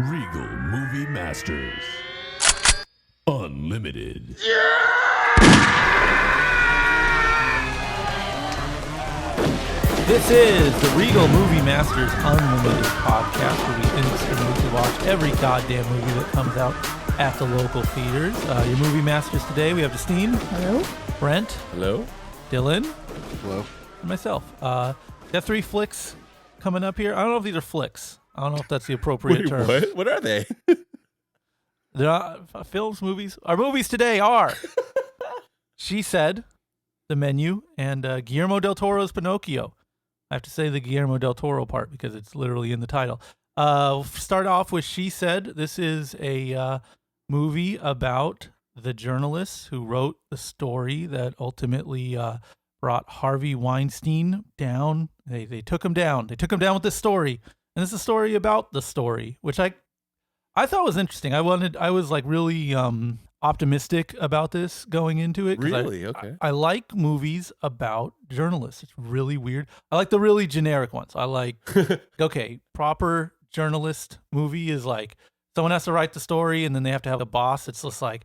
Regal Movie Masters. Unlimited. This is the Regal Movie Masters Unlimited podcast, where we instantly watch every goddamn movie that comes out at the local theaters. Your movie masters today, we have Destined. Hello. Brent. Hello. Dylan. Hello. And myself. Got 3 flicks coming up here. I don't know if these are flicks. I don't know if that's the appropriate term. What are they? They're not films, movies. Our movies today are She Said, The Menu, and Guillermo del Toro's Pinocchio. I have to say the Guillermo del Toro part because it's literally in the title. We'll start off with She Said. This is a movie about the journalist who wrote the story that ultimately brought Harvey Weinstein down. They took him down. They took him down with this story. And it's a story about the story, which I thought was interesting. I was like really optimistic about this going into it. Really? Okay. I like movies about journalists. It's really weird. I like the really generic ones. I like, okay, proper journalist movie is like someone has to write the story and then they have to have a boss. It's just like,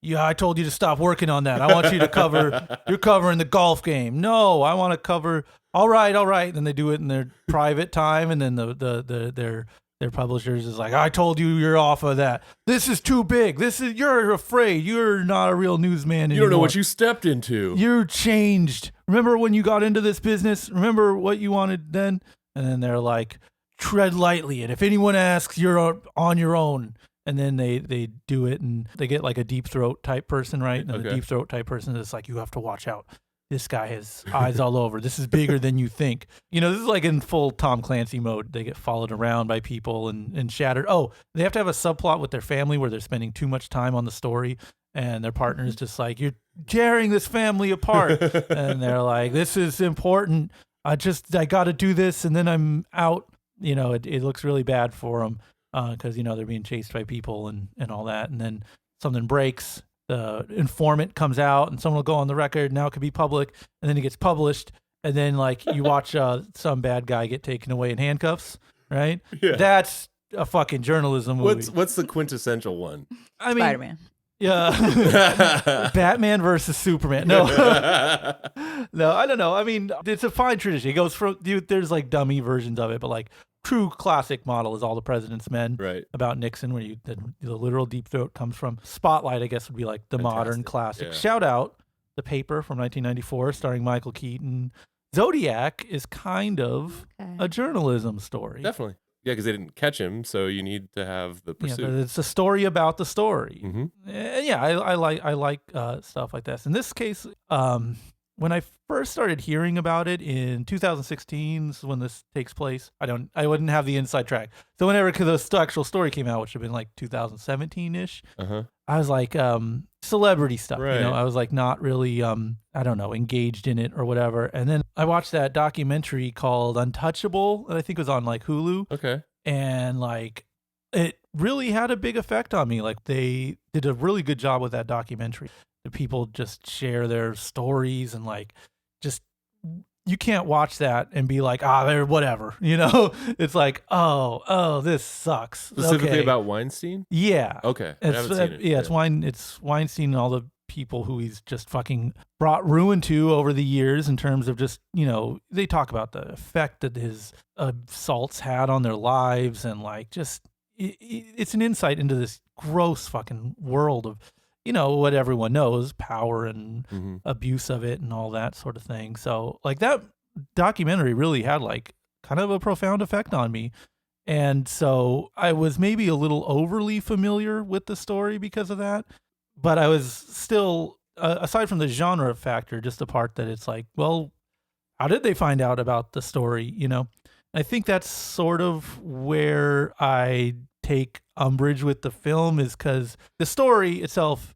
yeah, I told you to stop working on that. I want you to cover, you're covering the golf game. No, I want to cover, all right. Then they do it in their private time. And then their publishers is like, I told you you're off of that. This is too big. You're afraid. You're not a real newsman anymore. You don't know what you stepped into. You're changed. Remember when you got into this business? Remember what you wanted then? And then they're like, tread lightly. And if anyone asks, you're on your own. And then they do it and they get like a deep throat type person, right? And Okay. the deep throat type person is like, you have to watch out. This guy has eyes all over. This is bigger than you think. You know, this is like in full Tom Clancy mode. They get followed around by people and shattered. Oh, they have to have a subplot with their family where they're spending too much time on the story. And their partner is just like, you're tearing this family apart. And they're like, this is important. I got to do this. And then I'm out. You know, it looks really bad for them because, you know, they're being chased by people and all that. And then something breaks. The informant comes out and someone will go on the record. Now it could be public. And then it gets published. And then like you watch some bad guy get taken away in handcuffs, right? Yeah. That's a fucking journalism movie. What's the quintessential one? I mean, Spider-Man. yeah. Batman versus Superman. No. No, I don't know. I mean, it's a fine tradition. It goes from, there's like dummy versions of it, but like true classic model is All the President's Men. Right. About Nixon, where the literal deep throat comes from. Spotlight, I guess, would be like the modern Fantastic. classic. Yeah. Shout out The Paper from 1994, starring Michael Keaton. Zodiac is kind of a journalism story. Definitely. Yeah, because they didn't catch him, so you need to have the Yeah, pursuit. it's a story about the story. Mm-hmm. Yeah, I like stuff like this. In this case, when I first started hearing about it in 2016, is when this takes place, I wouldn't have the inside track. So whenever the actual story came out, which would have been like 2017-ish, Uh-huh. I was like, celebrity stuff. Right. You know, I was like not really, I don't know, engaged in it or whatever. And then I watched that documentary called Untouchable, that I think was on like Hulu. Okay. And like it really had a big effect on me. Like they did a really good job with that documentary. The people just share their stories and like just you can't watch that and be like, they're whatever, you know. It's like, oh, this sucks. Specifically Okay. about Weinstein? Yeah. Okay. I haven't seen it. Yeah, it's Weinstein and all the people who he's just fucking brought ruin to over the years in terms of just, you know, they talk about the effect that his assaults had on their lives and like just it's an insight into this gross fucking world of, you know, what everyone knows, power and Mm-hmm. abuse of it and all that sort of thing. So like that documentary really had like kind of a profound effect on me. And so I was maybe a little overly familiar with the story because of that. But I was still, aside from the genre factor, just the part that it's like, well, how did they find out about the story? You know, I think that's sort of where I take umbrage with the film is because the story itself,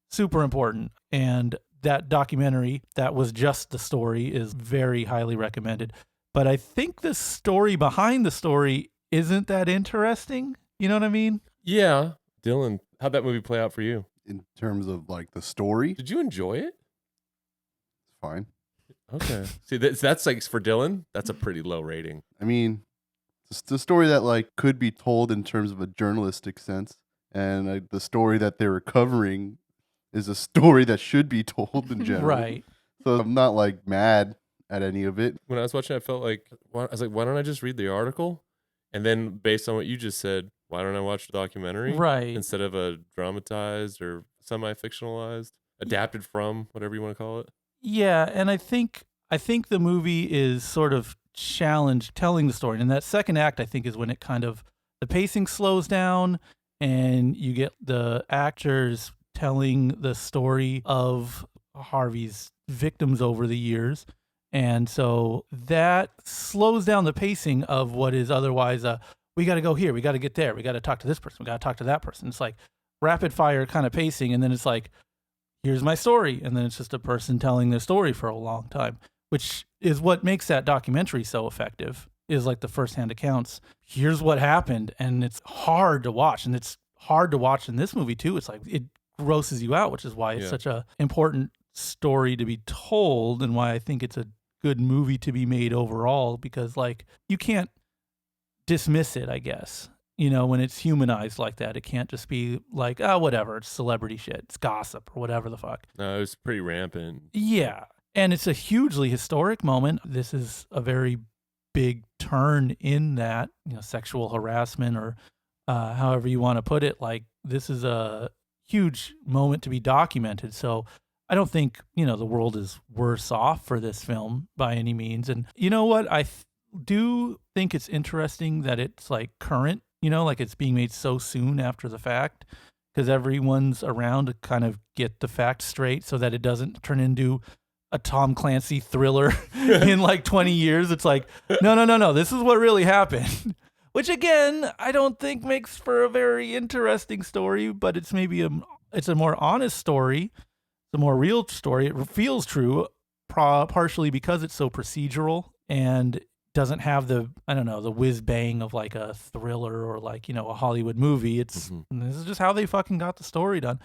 super important. And that documentary that was just the story is very highly recommended. But I think the story behind the story isn't that interesting. You know what I mean? Yeah. Dylan, how'd that movie play out for you? In terms of like the story, Did you enjoy it? it's fine. Okay. See, that's like for Dylan, that's a pretty low rating. I mean, It's the story that like could be told in terms of a journalistic sense, and the story that they're recovering is a story that should be told in general. Right. So I'm not like mad at any of it. When I was watching, I felt like I was like, why don't I just read the article, and then based on what you just said, why don't I watch the documentary Right. instead of a dramatized or semi-fictionalized, adapted from, whatever you want to call it? Yeah, and I think the movie is sort of challenged telling the story. And that second act, I think, is when it kind of the pacing slows down and you get the actors telling the story of Harvey's victims over the years. And so that slows down the pacing of what is otherwise we got to go here, we got to get there, we got to talk to this person, we got to talk to that person. It's like rapid fire kind of pacing, and then it's like, here's my story, and then it's just a person telling their story for a long time, which is what makes that documentary so effective, is like the firsthand accounts. Here's what happened, and it's hard to watch, and it's hard to watch in this movie too. It's like it grosses you out, which is why it's such a important story to be told, and why I think it's a good movie to be made overall, because like you can't dismiss it, I guess. You know, when it's humanized like that, it can't just be like, oh, whatever, it's celebrity shit, it's gossip or whatever the fuck. No, it was pretty rampant. Yeah. And it's a hugely historic moment. This is a very big turn in that, you know, sexual harassment or however you want to put it. Like, this is a huge moment to be documented. So I don't think, you know, the world is worse off for this film by any means. And you know what? I do think it's interesting that it's like current, you know, like it's being made so soon after the fact, because everyone's around to kind of get the facts straight so that it doesn't turn into a Tom Clancy thriller in like 20 years. It's like, no, this is what really happened. Which again, I don't think makes for a very interesting story, but it's maybe it's a more honest story. It's a more real story. It feels true, partially because it's so procedural and doesn't have the, I don't know, the whiz bang of like a thriller or like, you know, a Hollywood movie. It's This is just how they fucking got the story done.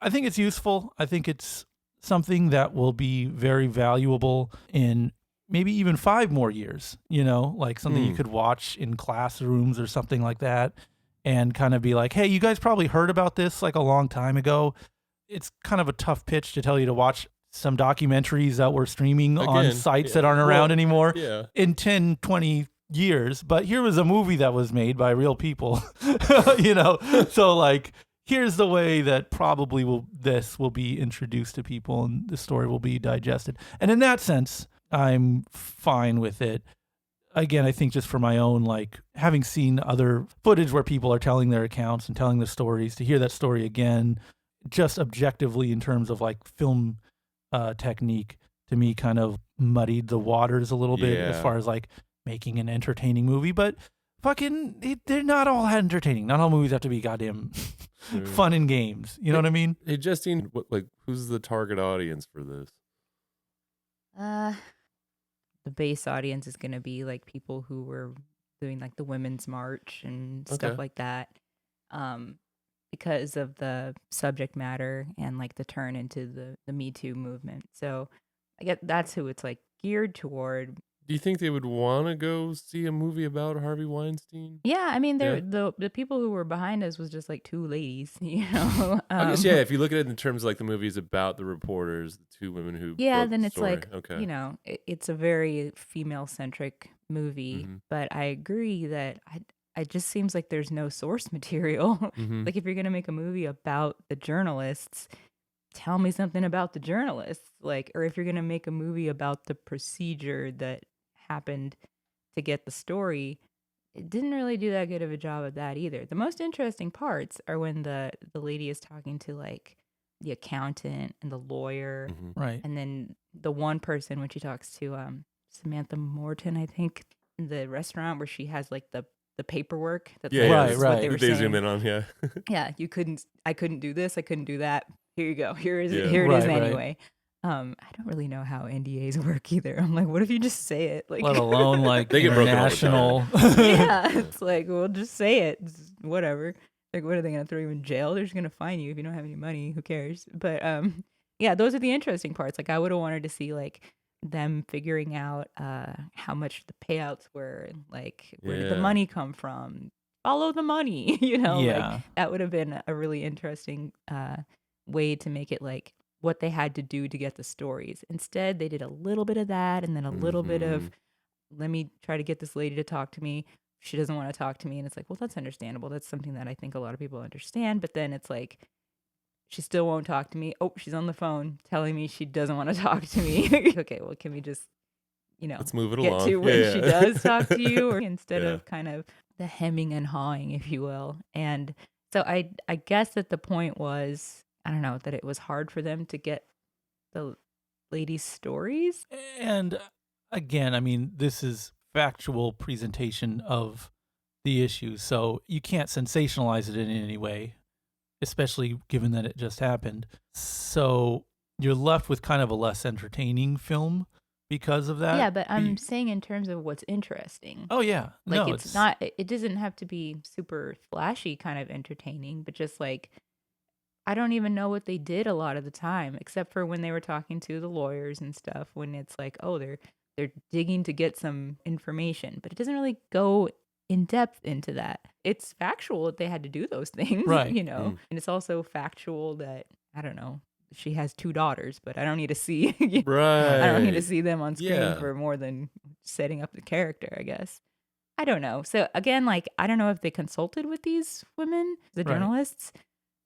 I think it's useful. I think it's something that will be very valuable in maybe even 5 more years, you know, like something you could watch in classrooms or something like that and kind of be like, hey, you guys probably heard about this like a long time ago. It's kind of a tough pitch to tell you to watch some documentaries that we're streaming on sites that aren't around anymore in 10, 20 years. But here was a movie that was made by real people, you know? So like, here's the way that probably this will be introduced to people and the story will be digested. And in that sense, I'm fine with it. Again, I think just for my own, like having seen other footage where people are telling their accounts and telling their stories, to hear that story again, just objectively in terms of like film technique, to me kind of muddied the waters a little bit as far as like making an entertaining movie. But fucking, they're not all entertaining. Not all movies have to be goddamn fun and games. You know what I mean? Hey, Justine, who's the target audience for this? The base audience is going to be like people who were doing like the Women's March and stuff like that. Because of the subject matter and like the turn into the Me Too movement. So I get that's who it's like geared toward. Do you think they would want to go see a movie about Harvey Weinstein? Yeah, I mean, the people who were behind us was just like 2 ladies, you know. I guess if you look at it in terms of like the movies about the reporters, the 2 women who wrote then the it's story. like you know, it's a very female centric movie. But I agree that it just seems like there's no source material. Like if you're gonna make a movie about the journalists, tell me something about the journalists. Like, or if you're gonna make a movie about the procedure that happened to get the story, it didn't really do that good of a job of that either. The most interesting parts are when the lady is talking to like the accountant and the lawyer, right? And then the one person when she talks to Samantha Morton, I think, in the restaurant where she has like the paperwork. That's right. What they were saying. Zoom in on, I couldn't do this, I couldn't do that. Here you go. Here it is Right. anyway. I don't really know how NDAs work either. I'm like, what if you just say it? Like, Let alone like they get broken all the international. yeah, it's like, well, just say it. It's whatever. Like, what are they gonna throw you in jail? They're just gonna fine you if you don't have any money. Who cares? But those are the interesting parts. Like, I would have wanted to see like them figuring out how much the payouts were, and like where did the Yeah. money come from? Follow the money, you know, like Yeah. that would have been a really interesting way to make it like what they had to do to get the stories. Instead, they did a little bit of that and then a little bit of let me try to get this lady to talk to me. She doesn't want to talk to me, and it's like, well, that's understandable. That's something that I think a lot of people understand. But then it's like, she still won't talk to me. Oh, she's on the phone telling me she doesn't want to talk to me. Okay, well, can we just, Let's move it get along. to when Yeah, she yeah. does talk to you, or instead Yeah. of kind of the hemming and hawing, if you will. And so I guess that the point was, I don't know, that it was hard for them to get the ladies' stories. And again, I mean, this is factual presentation of the issue, so you can't sensationalize it in any way, especially given that it just happened. So you're left with kind of a less entertaining film because of that. Yeah, but I'm saying in terms of what's interesting. Oh yeah, Like no, it's not, it doesn't have to be super flashy kind of entertaining, but just like, I don't even know what they did a lot of the time, except for when they were talking to the lawyers and stuff, when it's like, oh, they're digging to get some information, but it doesn't really go in depth into that. It's factual that they had to do those things, Right. and it's also factual that, I don't know, she has 2 daughters, but I don't need to see Right. I don't need to see them on screen Yeah. for more than setting up the character, I guess. I don't know. So again, like, I don't know if they consulted with these women, the Right. journalists.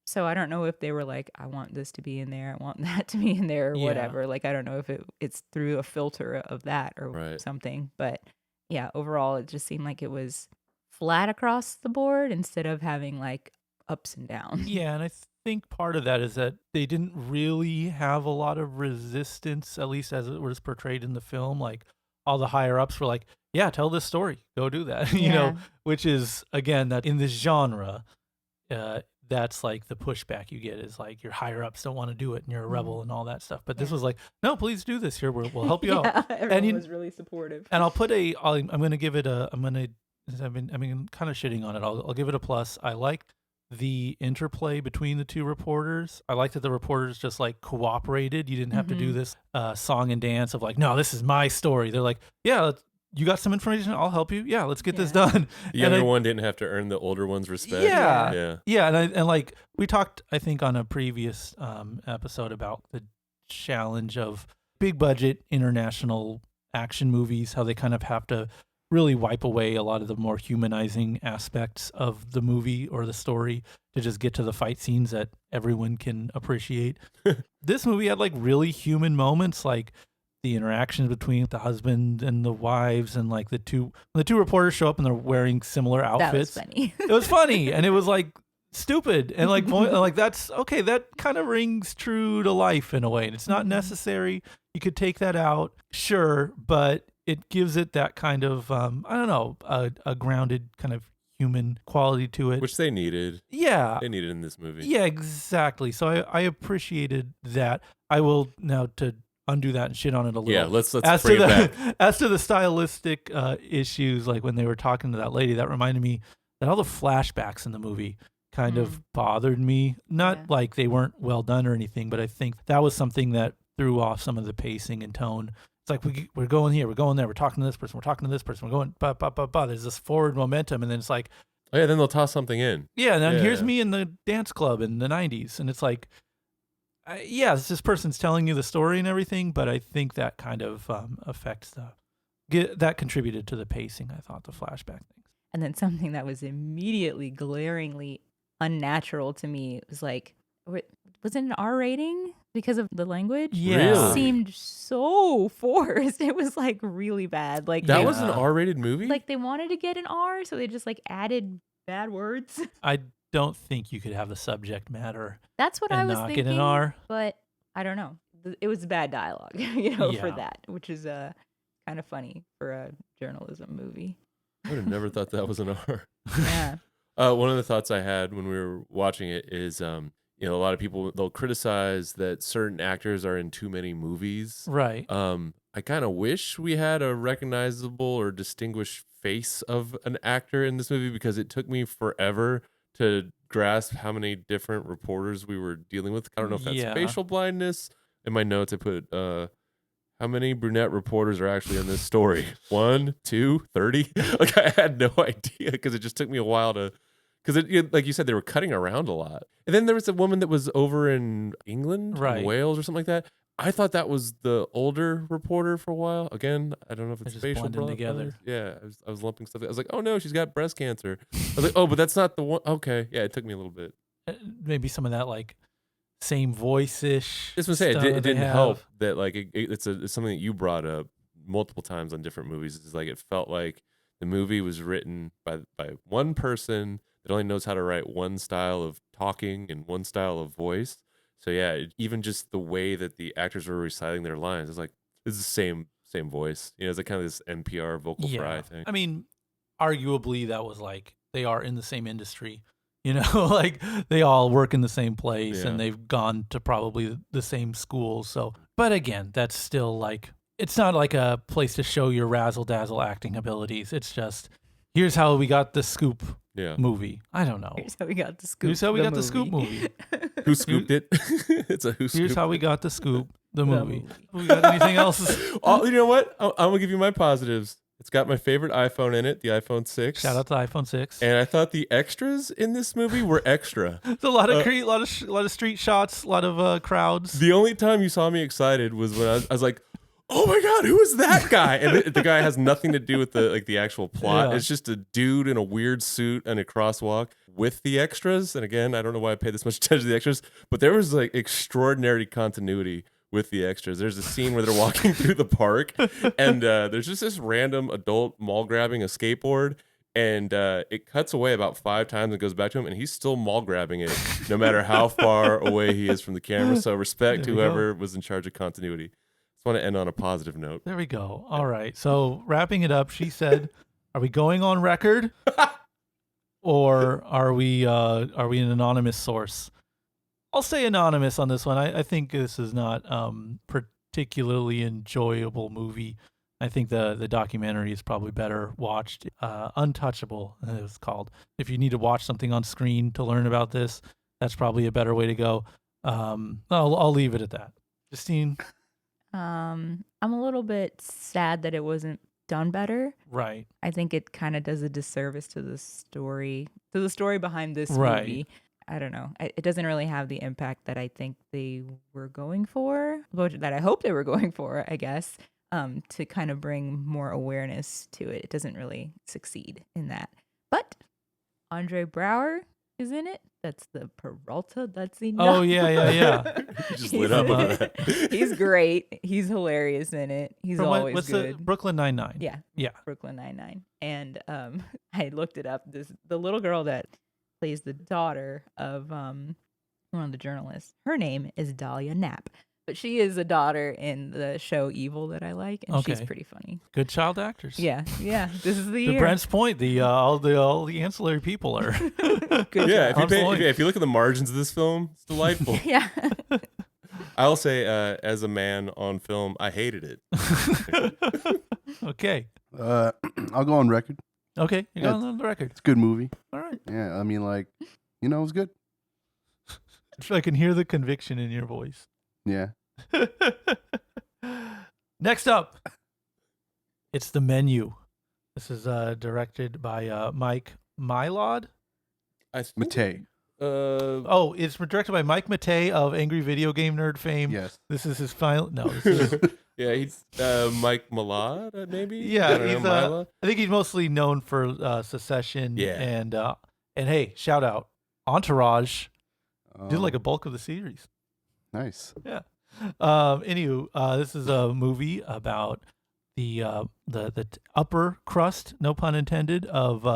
So I don't know if they were like, I want this to be in there, I want that to be in there, or Yeah. whatever. Like, I don't know if it's through a filter of that or Right. something. But yeah, overall, it just seemed like it was flat across the board instead of having like ups and downs. Yeah, and I think part of that is that they didn't really have a lot of resistance, at least as it was portrayed in the film. Like all the higher ups were like, "Yeah, tell this story, go do that," Yeah. which is again that in this genre, that's like the pushback you get is like your higher ups don't want to do it, and you're a rebel and all that stuff. But this Yeah. was like, "No, please do this here. We'll help you out." Yeah, everyone you- was really supportive. And I'm going to give it a, I've been kind of shitting on it. I'll give it a plus. I liked the interplay between the two reporters. I liked that the reporters just like cooperated. You didn't have to do this song and dance of like, no, this is my story. They're like, yeah, you got some information. I'll help you. Yeah, let's get this Yeah. done. The younger one didn't have to earn the older one's respect. Yeah. Yeah. Yeah, and like we talked, I think, on a previous episode about the challenge of big budget international action movies, how they kind of have to really wipe away a lot of the more humanizing aspects of the movie or the story to just get to the fight scenes that everyone can appreciate. This movie had like really human moments, like the interactions between the husband and the wives, and like the two reporters show up and they're wearing similar outfits. That was funny. It was funny, and it was like stupid, and like like that's okay. That kind of rings true to life in a way, and it's not necessary. You could take that out, sure, but it gives it that kind of I don't know, a grounded kind of human quality to it, Which they needed. yeah, They needed in this movie. yeah, exactly. So I appreciated that. I will now to undo that and shit on it a little. Yeah, let's as bring to it the back. as to the stylistic issues, like when they were talking to that lady, that reminded me that all the flashbacks in the movie kind of bothered me. Not Yeah. like they weren't well done or anything, but I think that was something that threw off some of the pacing and tone. It's like we're going here, we're going there, we're talking to this person, we're talking to this person, we're going ba ba ba ba. There's this forward momentum, and then it's like, Oh, yeah, then they'll toss something in. yeah, and then here's Yeah. me in the dance club in the 90s. And it's like, yeah, this person's telling you the story and everything, but I think that kind of affects that contributed to the pacing, I thought, the flashback things. And then something that was immediately glaringly unnatural to me was like, was it an R rating because of the language? Yeah. It Really? seemed so forced. It was like really bad. Like That they, was an R-rated movie? like they wanted to get an R, so they just like added bad words. I don't think you could have the subject matter That's what I and was not thinking. get an R. But I don't know. It was bad dialogue, for Yeah. that, which is kind of funny for a journalism movie. I would have never thought that was an R. Yeah. One of the thoughts I had when we were watching it is, a lot of people, they'll criticize that certain actors are in too many movies. Right. I kind of wish we had a recognizable or distinguished face of an actor in this movie, because it took me forever to grasp how many different reporters we were dealing with. I don't know if that's Yeah. facial blindness. In my notes, I put how many brunette reporters are actually in this story? 1, 2, 30? Like, I had no idea because it just took me a while to, because like you said, they were cutting around a lot. And then there was a woman that was over in England, Right. in Wales or something like that. I thought that was the older reporter for a while. Again, I don't know if it's just facial blending together. Yeah, I was lumping stuff. I was like, oh no, she's got breast cancer. I was like, oh, but that's not the one. Okay, yeah, it took me a little bit. Maybe some of that like same voice-ish. Just want to say stuff it they didn't have. help that like it's something that you brought up multiple times on different movies. It's like it felt like the movie was written by one person that only knows how to write one style of talking and one style of voice. So yeah, even just the way that the actors were reciting their lines, it's like it's the same voice. You know, it's like kind of this NPR vocal fry thing. I mean, arguably that was like they are in the same industry. You know, like they all work in the same place and they've gone to probably the same school. So, but again, that's still like, it's not like a place to show your razzle dazzle acting abilities. It's just, here's how we got the scoop movie. I don't know. Here's how we got the scoop. Here's how we got the scoop movie. Who scooped it? It's a who scooped Here's how we it. got the scoop, the movie. We got anything else? Oh, you know what? I'm going to give you my positives. It's got my favorite iPhone in it, the iPhone 6. Shout out to iPhone 6. And I thought the extras in this movie were extra. There's a lot of lot of street shots, a lot of crowds. The only time you saw me excited was when I was like, "Oh my god, who is that guy?" And the guy has nothing to do with the actual plot. Yeah. It's just a dude in a weird suit and a crosswalk with the extras. And again, I don't know why I paid this much attention to the extras, but there was like extraordinary continuity with the extras. There's a scene where they're walking through the park and there's just this random adult mall grabbing a skateboard, and it cuts away about 5 times and goes back to him, and he's still mall grabbing it no matter how far away he is from the camera. So respect to whoever was in charge of continuity. Just want to end on a positive note. There we go. All right. So wrapping it up, she said, are we going on record or are we an anonymous source? I'll say anonymous on this one. I think this is not particularly enjoyable movie. I think the documentary is probably better watched. Untouchable, it was called. If you need to watch something on screen to learn about this, that's probably a better way to go. I'll leave it at that. Justine? I'm a little bit sad that it wasn't done better. Right. I think it kind of does a disservice to the story behind this Right. movie. I don't know. It doesn't really have the impact that I think they were going for, that I hope they were going for, I guess, to kind of bring more awareness to it. It doesn't really succeed in that. But Andre Braugher is in it. That's the Peralta. That's the Oh, yeah. You just lit up over that. He's great. He's hilarious in it. He's always what's good. the Brooklyn Nine-Nine? Yeah. Brooklyn Nine-Nine. And I looked it up. The little girl that plays the daughter of one of the journalists. Her name is Dahlia Knapp, but she is a daughter in the show Evil that I like, and she's pretty funny. Good child actors. Yeah. This is the To year. Brent's point, all the ancillary people are Good Yeah, job. if you look at the margins of this film, it's delightful. Yeah. I'll say, as a man on film, I hated it. Okay. I'll go on record. Okay, you got it on the record. It's a good movie. All right. Yeah, I mean, like, it was good. I can hear the conviction in your voice. Yeah. Next up, it's The Menu. This is directed by Mike Mylod. Matei. It's directed by Mike Matei of Angry Video Game Nerd fame. Yes. This is his final. No, this is. Yeah, he's Mike Mylod, maybe. Yeah, I don't know, I think he's mostly known for Secession. Yeah. And hey, shout out Entourage. Did like a bulk of the series. Nice. Yeah. Anywho, this is a movie about the upper crust, no pun intended, of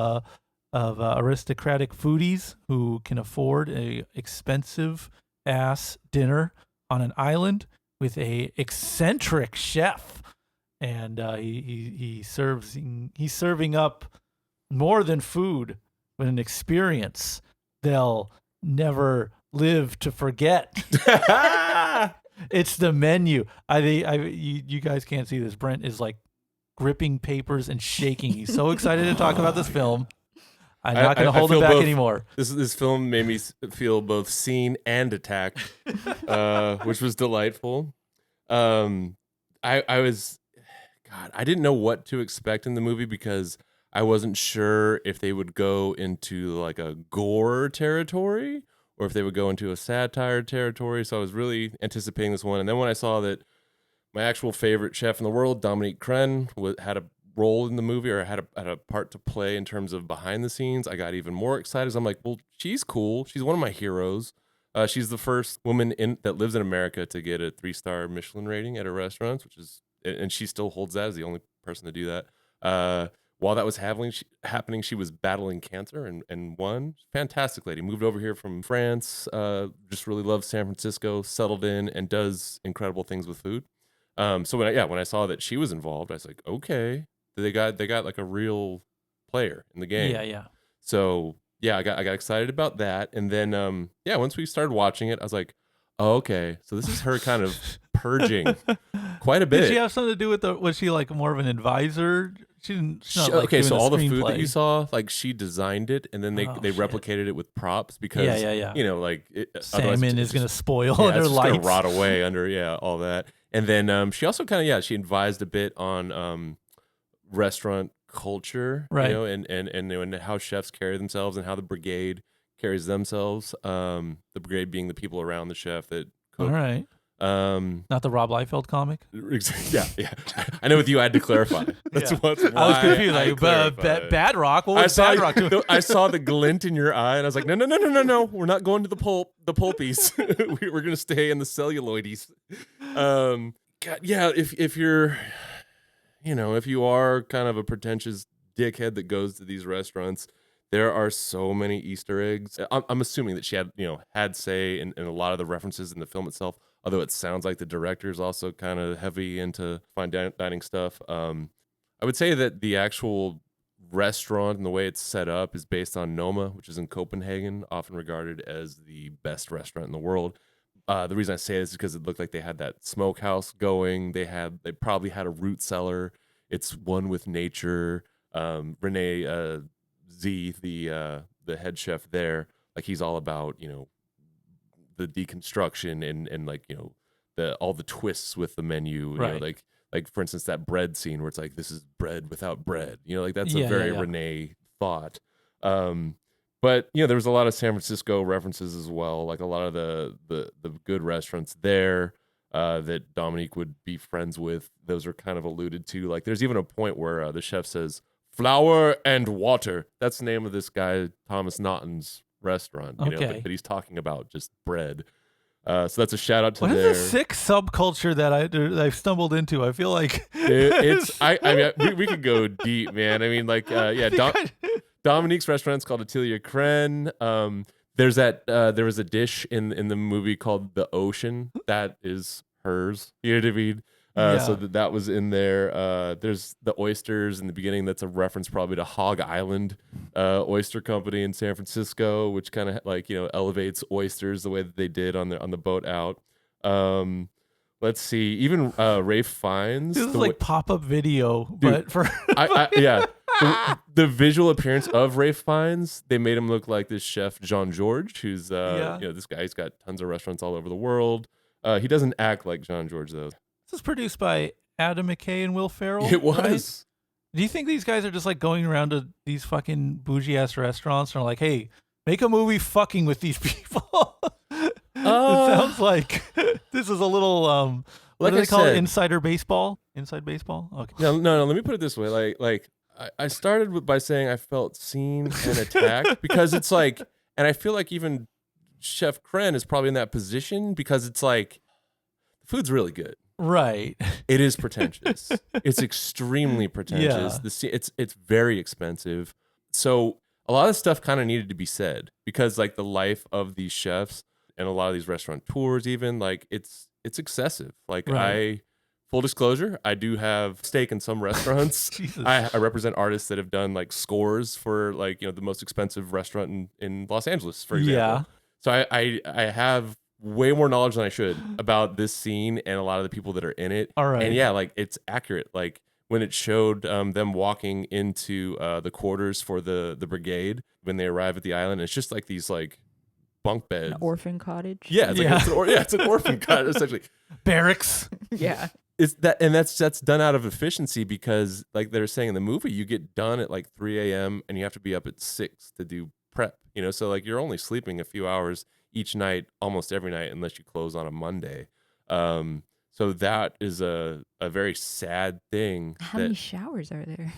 aristocratic foodies who can afford a expensive ass dinner on an island with a eccentric chef, and he's serving up more than food, but an experience they'll never live to forget. It's The Menu. You guys can't see this. Brent is like gripping papers and shaking. He's so excited to talk about this film. I'm not going to hold him back anymore. This film made me feel both seen and attacked, which was delightful. I was, God, I didn't know what to expect in the movie because I wasn't sure if they would go into like a gore territory or if they would go into a satire territory. So I was really anticipating this one. And then when I saw that my actual favorite chef in the world, Dominique Crenn, had a role in the movie or had a part to play in terms of behind the scenes, I got even more excited. I'm like, well, she's cool. She's one of my heroes. She's the first woman that lives in America to get a 3-star Michelin rating at a restaurant, and she still holds that as the only person to do that. While that was happening, she was battling cancer and won. Fantastic lady. Moved over here from France. Just really loves San Francisco. Settled in and does incredible things with food. So when I saw that she was involved, I was like, okay, they got like a real player in the game. Yeah. So yeah, I got excited about that, and then once we started watching it, I was like, oh, okay, so this is her kind of purging quite a bit. Did she have something to do with was she like more of an advisor? She's not like okay, so all the food screenplay. that you saw, like she designed it, and then they replicated it with props because yeah. Like salmon is going to spoil under lights. Going to rot away under all that. And then she also kind of she advised a bit on restaurant culture, right? And how chefs carry themselves and how the brigade carries themselves. The brigade being the people around the chef that cook. All right. Not the Rob Liefeld comic. Yeah. I know with you, I had to clarify. That's why I was confused. Like Bad Rock. What was Bad Rock doing? I saw the glint in your eye, and I was like, no. We're not going to the pulpies. We're going to stay in the celluloides. God, yeah. If you're, if you are kind of a pretentious dickhead that goes to these restaurants, there are so many Easter eggs. I'm assuming that she had say in a lot of the references in the film itself. Although it sounds like the director is also kind of heavy into fine dining stuff. I would say that the actual restaurant and the way it's set up is based on Noma, which is in Copenhagen, often regarded as the best restaurant in the world. The reason I say this is because it looked like they had that smokehouse going. They probably had a root cellar. It's one with nature. Rene Z, the head chef there, like he's all about the deconstruction and like all the twists with the menu, right. like for instance that bread scene where it's like this is bread without bread, like that's a very Rene thought. But there was a lot of San Francisco references as well, like a lot of the good restaurants there that Dominique would be friends with. Those are kind of alluded to. Like there's even a point where the chef says flour and water. That's the name of this guy Thomas Naughton's restaurant, but he's talking about just bread. So that's a shout out to what is this sick subculture that I've stumbled into? I feel like I mean we could go deep, man. I mean like Dominique's restaurant's called Atelier Crenn. There's there was a dish in the movie called The Ocean that is hers. You know what I mean? So that was in there. There's the oysters in the beginning. That's a reference probably to Hog Island Oyster Company in San Francisco, which kind of like elevates oysters the way that they did on the boat out. Let's see. Even Ralph Fiennes. This is like pop-up video, dude, but for the visual appearance of Ralph Fiennes, they made him look like this chef Jean George, who's this guy. He's got tons of restaurants all over the world. He doesn't act like Jean George though. This is produced by Adam McKay and Will Ferrell. It was. Right? Do you think these guys are just like going around to these fucking bougie ass restaurants and are like, hey, make a movie fucking with these people? It sounds like this is a little what do they call it? Insider baseball? Inside baseball? Okay. No. Let me put it this way. Like I started by saying I felt seen and attacked because it's like, and I feel like even Chef Crenn is probably in that position because it's like the food's really good. Right. It is pretentious. It's extremely pretentious. Yeah. It's very expensive. So a lot of stuff kind of needed to be said because like the life of these chefs and a lot of these restaurateurs even like it's excessive. Like right. Full disclosure, I do have stake in some restaurants. I represent artists that have done like scores for like the most expensive restaurant in Los Angeles, for example. Yeah. So I have way more knowledge than I should about this scene and a lot of the people that are in it. All right. And like it's accurate. Like when it showed them walking into the quarters for the brigade when they arrive at the island, it's just like these like bunk beds. An orphan cottage. Yeah, it's an orphan cottage essentially. Barracks. Yeah. that's done out of efficiency because, like they're saying in the movie, you get done at like 3 a.m. and you have to be up at 6 to do prep. So like you're only sleeping a few hours each night, almost every night, unless you close on a Monday. So that is a very sad thing. How many showers are there?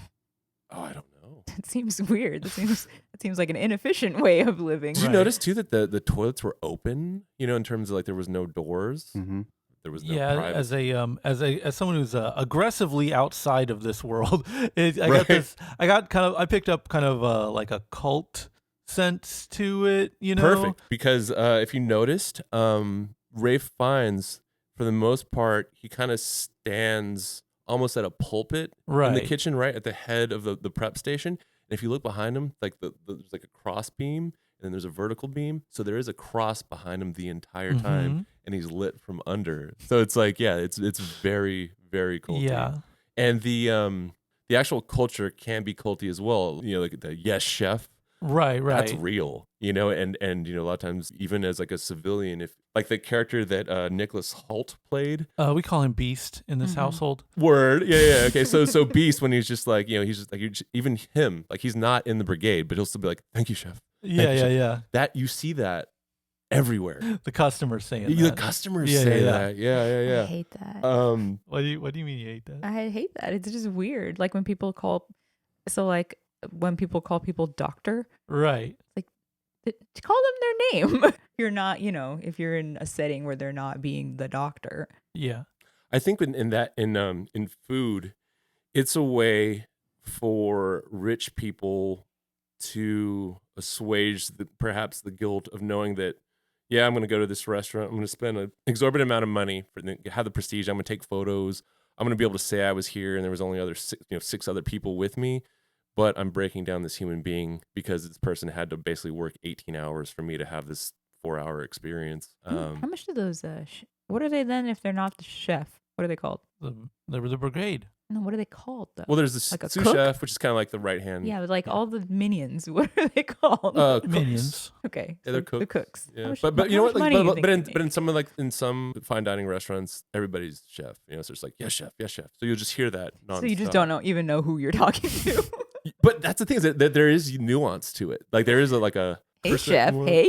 Oh, I don't know. It seems weird. It seems like an inefficient way of living. Did you notice too that the toilets were open? In terms of like there was no doors. Mm-hmm. There was no privacy. As someone who's aggressively outside of this world, I picked up kind of like a cult sense to it. Perfect, because if you noticed, Ralph Fiennes, for the most part, he kind of stands almost at a pulpit in the kitchen, right at the head of the prep station. And if you look behind him, like there's like a cross beam and then there's a vertical beam. So there is a cross behind him the entire time, and he's lit from under. So it's like, yeah, it's very, very culty. Yeah. And the actual culture can be culty as well. Like the yes chef. Right. That's real, and a lot of times, even as like a civilian, if like the character that Nicholas Hoult played, we call him Beast in this household. Word, yeah, okay. So Beast, when he's just like, he's just like, even him, like he's not in the brigade, but he'll still be like, "Thank you, chef." Yeah. That you see that everywhere. The customers saying that. The customers say that. Yeah. I hate that. What do you mean you hate that? I hate that. It's just weird. Like when people call people doctor, right? Like call them their name. You're not, if you're in a setting where they're not being the doctor. Yeah, I think in food, it's a way for rich people to assuage perhaps the guilt of knowing that, yeah, I'm going to go to this restaurant. I'm going to spend an exorbitant amount of money have the prestige. I'm going to take photos. I'm going to be able to say I was here and there was only six other people with me. But I'm breaking down this human being because this person had to basically work 18 hours for me to have this 4-hour experience. How much do those, what are they then if they're not the chef? What are they called? They were the brigade. No, what are they called though? Well, there's the sous chef, which is kind of like the right hand. Yeah, but like all the minions, what are they called? Minions. Okay. Yeah, they're cooks. The cooks. Yeah. But you know what? Like, but in some fine dining restaurants, everybody's chef. So it's like, yes, chef. So you'll just hear that nonstop. So you just don't even know who you're talking to. But that's the thing is that there is nuance to it. Like there is a hey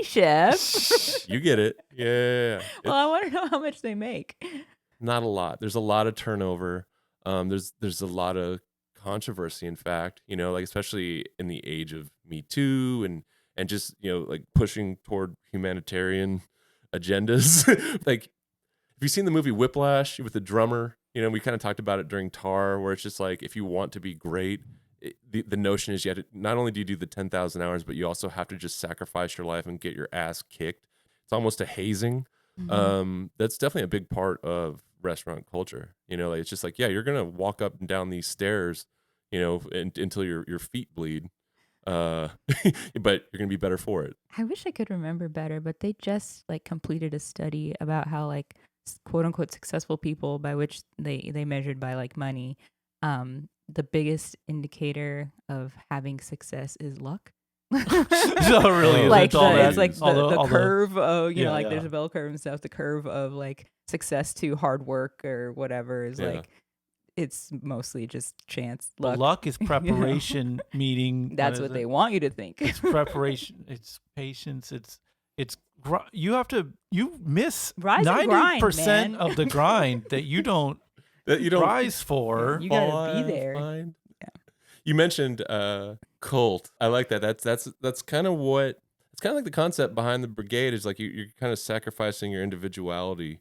chef. You get it. Yeah. Well, I want to know how much they make. Not a lot. There's a lot of turnover. There's a lot of controversy. In fact, like especially in the age of Me Too and just like pushing toward humanitarian agendas. Like, have you seen the movie Whiplash with the drummer? We kind of talked about it during Tar, where it's just like if you want to be great. The notion is you have to, not only do you do the 10,000 hours, but you also have to just sacrifice your life and get your ass kicked. It's almost a hazing. Mm-hmm. That's definitely a big part of restaurant culture. Like it's just like, yeah, you're gonna walk up and down these stairs, until your feet bleed, but you're gonna be better for it. I wish I could remember better, but they just like completed a study about how like quote unquote successful people, by which they measured by like money. The biggest indicator of having success is luck. So really, like the curve of there's a bell curve and stuff. The curve of like success to hard work or whatever is like it's mostly just chance. Luck is preparation. Meeting. That's what they want you to think. It's preparation. It's patience. You miss 90% of the grind that you don't rise for. You gotta be there. Yeah. You mentioned cult. I like that. That's kind of what it's kind of like the concept behind the brigade is like you're kind of sacrificing your individuality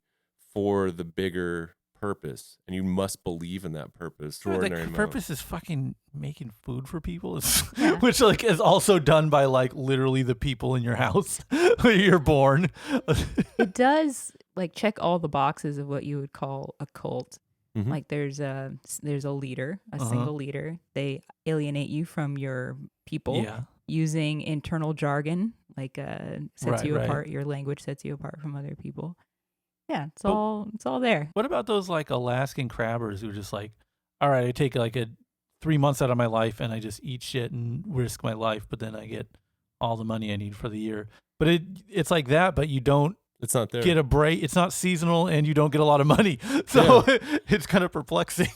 for the bigger purpose, and you must believe in that purpose. The purpose is fucking making food for people, which like is also done by like literally the people in your house where you're born. It does like check all the boxes of what you would call a cult. Mm-hmm. Like there's a leader, a single leader. They alienate you from your people using internal jargon, like sets you apart. Your language sets you apart from other people. Yeah, it's all there. What about those like Alaskan crabbers who are just like, all right, I take like 3 months out of my life and I just eat shit and risk my life, but then I get all the money I need for the year. But it's like that, but you don't It's not there. get a break. It's not seasonal, and you don't get a lot of money. So it's kind of perplexing.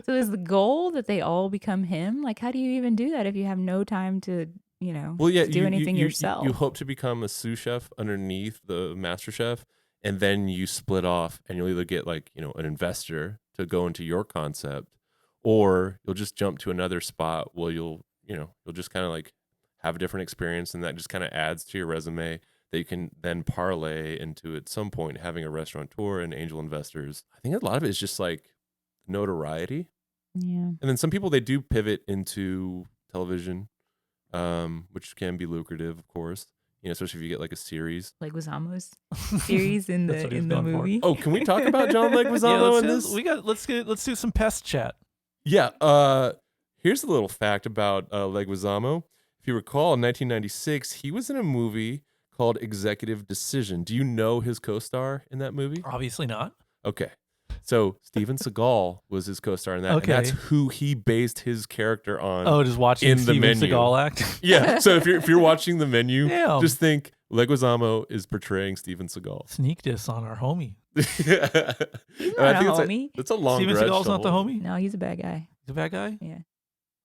So is the goal that they all become him? Like, how do you even do that if you have no time to, Well, yeah, do anything yourself? You hope to become a sous chef underneath the master chef, and then you split off, and you'll either get like an investor to go into your concept, or you'll just jump to another spot where you'll just kind of like have a different experience, and that just kind of adds to your resume that you can then parlay into at some point having a restaurateur and angel investors. I think a lot of it is just like notoriety. Yeah. And then some people, they do pivot into television, which can be lucrative, of course. Especially if you get like a series. Leguizamo's series in That's what he was the going for. movie. Oh, can we talk about John Leguizamo in this? Let's do some pest chat. Yeah. Here's a little fact about Leguizamo. If you recall, in 1996, he was in a movie called Executive Decision. Do you know his co-star in that movie? Obviously not. Okay. So Steven Seagal was his co-star in that. Okay. And that's who he based his character on. Oh, just watching in the Steven menu. Seagal act. Yeah. So if you're watching the menu, Damn. just think Leguizamo is portraying Steven Seagal. Sneak diss on our homie. He's not a homie. It's a long Steven grudge Seagal's to not the hold. homie. No, he's a bad guy. He's a bad guy. Yeah.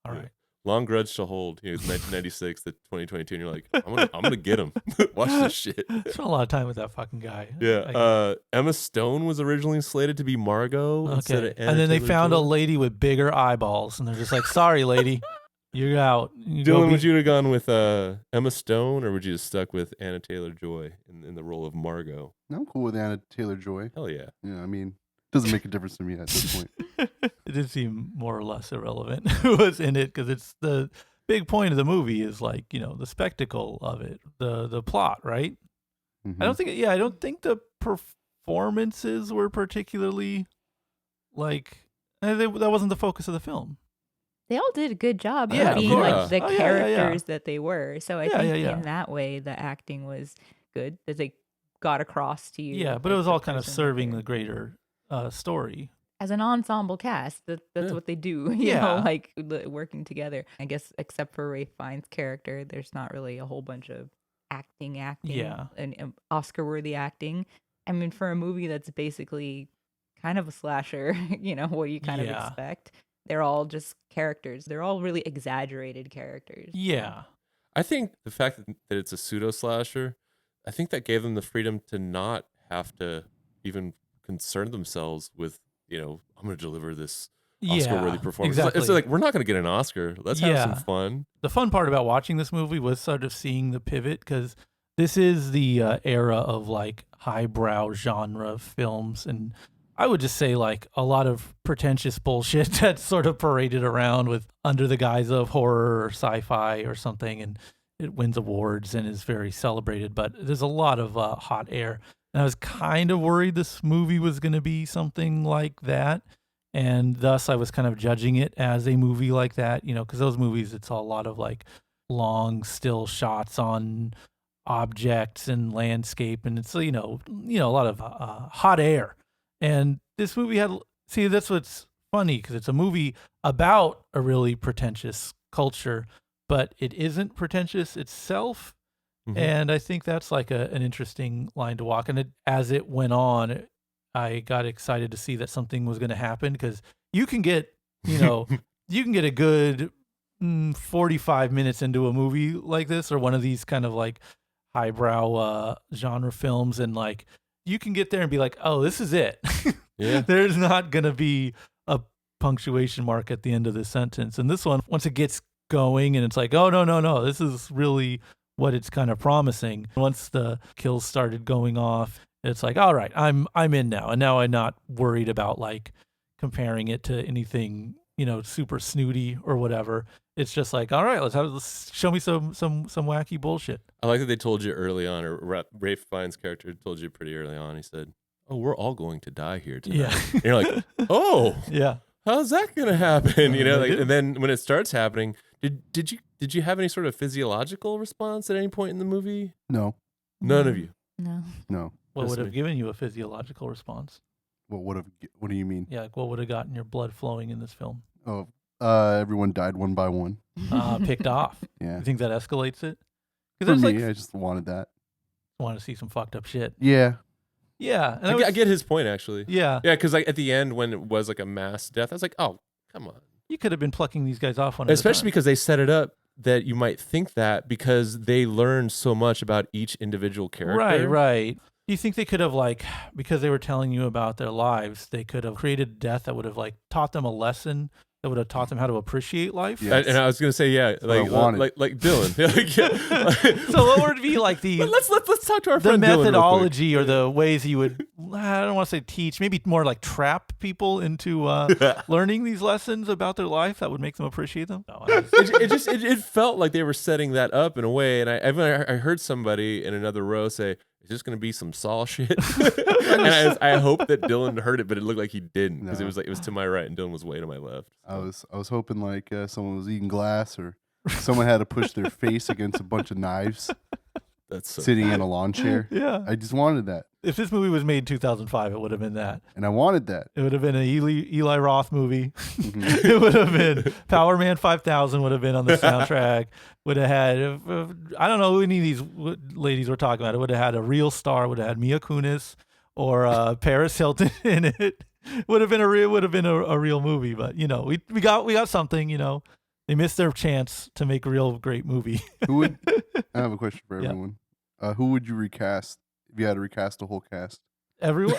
All right. Long grudge to hold. It's 1996 to 2022, and you're like, I'm gonna get him. Watch this shit. Spent a lot of time with that fucking guy. Yeah. Emma Stone was originally slated to be Margot instead of Anya And then they found a Taylor-Joy. lady with bigger eyeballs, and they're just like, "Sorry, lady, you're out." Dylan, would you have gone with Emma Stone, or would you have stuck with Anya Taylor-Joy in the role of Margot? I'm cool with Anya Taylor-Joy. Hell yeah. Yeah, I mean, doesn't make a difference to me at this point. It did seem more or less irrelevant who was in it, because it's the big point of the movie is like the spectacle of it, the plot, right? Mhm. I don't think the performances were particularly like that wasn't the focus of the film. They all did a good job Yeah, of of being course. like the Oh, yeah, characters that they were. So I Yeah, think yeah. in that way, the acting was good, that they got across to you. Yeah, but it like, was the all kind of person that serving they're- the greater story. as an ensemble cast. That's Yeah. what they do. Yeah. Like working together. I guess except for Ralph Fiennes' character, there's not really a whole bunch of acting, Yeah. and Oscar-worthy acting. I mean, for a movie that's basically kind of a slasher, what do you kind of Yeah. expect? They're all just characters. They're all really exaggerated characters. Yeah. I think the fact that it's a pseudo slasher, I think that gave them the freedom to not have to even concern themselves with, I'm going to deliver this Oscar-worthy performance. Exactly. It's like, we're not going to get an Oscar. Let's have some fun. The fun part about watching this movie was sort of seeing the pivot, because this is the era of like highbrow genre films, and I would just say like a lot of pretentious bullshit that's sort of paraded around with under the guise of horror or sci-fi or something, and it wins awards and is very celebrated. But there's a lot of hot air, and I was kind of worried this movie was going to be something like that. And thus I was kind of judging it as a movie like that, because those movies, it's a lot of like long still shots on objects and landscape. And it's, a lot of hot air. And this movie that's what's funny, because it's a movie about a really pretentious culture, but it isn't pretentious itself. Mhm. And I think that's like an interesting line to walk. And as it went on, I got excited to see that something was going to happen, because you can get, you can get a good 45 minutes into a movie like this, or one of these kind of like highbrow genre films, and like you can get there and be like, oh, this is it. Yeah. There's not going to be a punctuation mark at the end of the sentence. And this one, once it gets going and it's like, oh, no, this is really what it's kind of promising. Once the kills started going off, it's like, all right, I'm in now. And now I'm not worried about like comparing it to anything, super snooty or whatever. It's just like, all right, let's show me some wacky bullshit. I like that they told you early on, or Ralph Fiennes' character told you pretty early on. He said, "Oh, we're all going to die here tonight." Yeah. And you're like, "Oh, Yeah. how's that gonna happen?" They do. And then when it starts happening, did you have any sort of physiological response at any point in the movie? No, None of you. No. no. What Just would have me. given you a physiological response? What do you mean? Yeah, like what would have gotten your blood flowing in this film? Oh, everyone died one by one. Picked off. Yeah. You think that escalates it? For Because me, there's like I just wanted that. want to see some fucked up shit. Yeah. Yeah. And I get his point, actually. Yeah. Yeah, because like at the end, when it was like a mass death, I was like, oh, come on. You could have been plucking these guys off one at a Especially time. because they set it up that you might think that because they learned so much about each individual character. Right. Do you think they could have, like, because they were telling you about their lives, they could have created death that would have, like, taught them a lesson, that would have taught them how to appreciate life? Yes. And I was gonna say, yeah, what I wanted. like Dylan. So what would be like the let's talk to our the friend Dylan real quick. methodology or the ways you would, I don't want to say teach, maybe more like trap people into learning these lessons about their life that would make them appreciate them? No, it felt like they were setting that up in a way, and I heard somebody in another row say, "Is this going to be some Saul shit?" And I hope that Dylan heard it, but it looked like he didn't because No. it was to my right and Dylan was way to my left. I was hoping like someone was eating glass or someone had to push their face against a bunch of knives That's so sitting in a lawn chair. Yeah. I just wanted that. If this movie was made in 2005, it would have been that. And I wanted that. It would have been an Eli Roth movie. Mhm. It would have been Power Man 5000 would have been on the soundtrack. Would have had, I don't know who any of these ladies we're talking about. It would have had a real star. Would have had Mia Kunis or Paris Hilton in it. Would have been a real movie. But we got something. They missed their chance to make a real great movie. Who would? I have a question for Yeah. everyone. Who would you recast if you had to recast the whole cast? Everyone.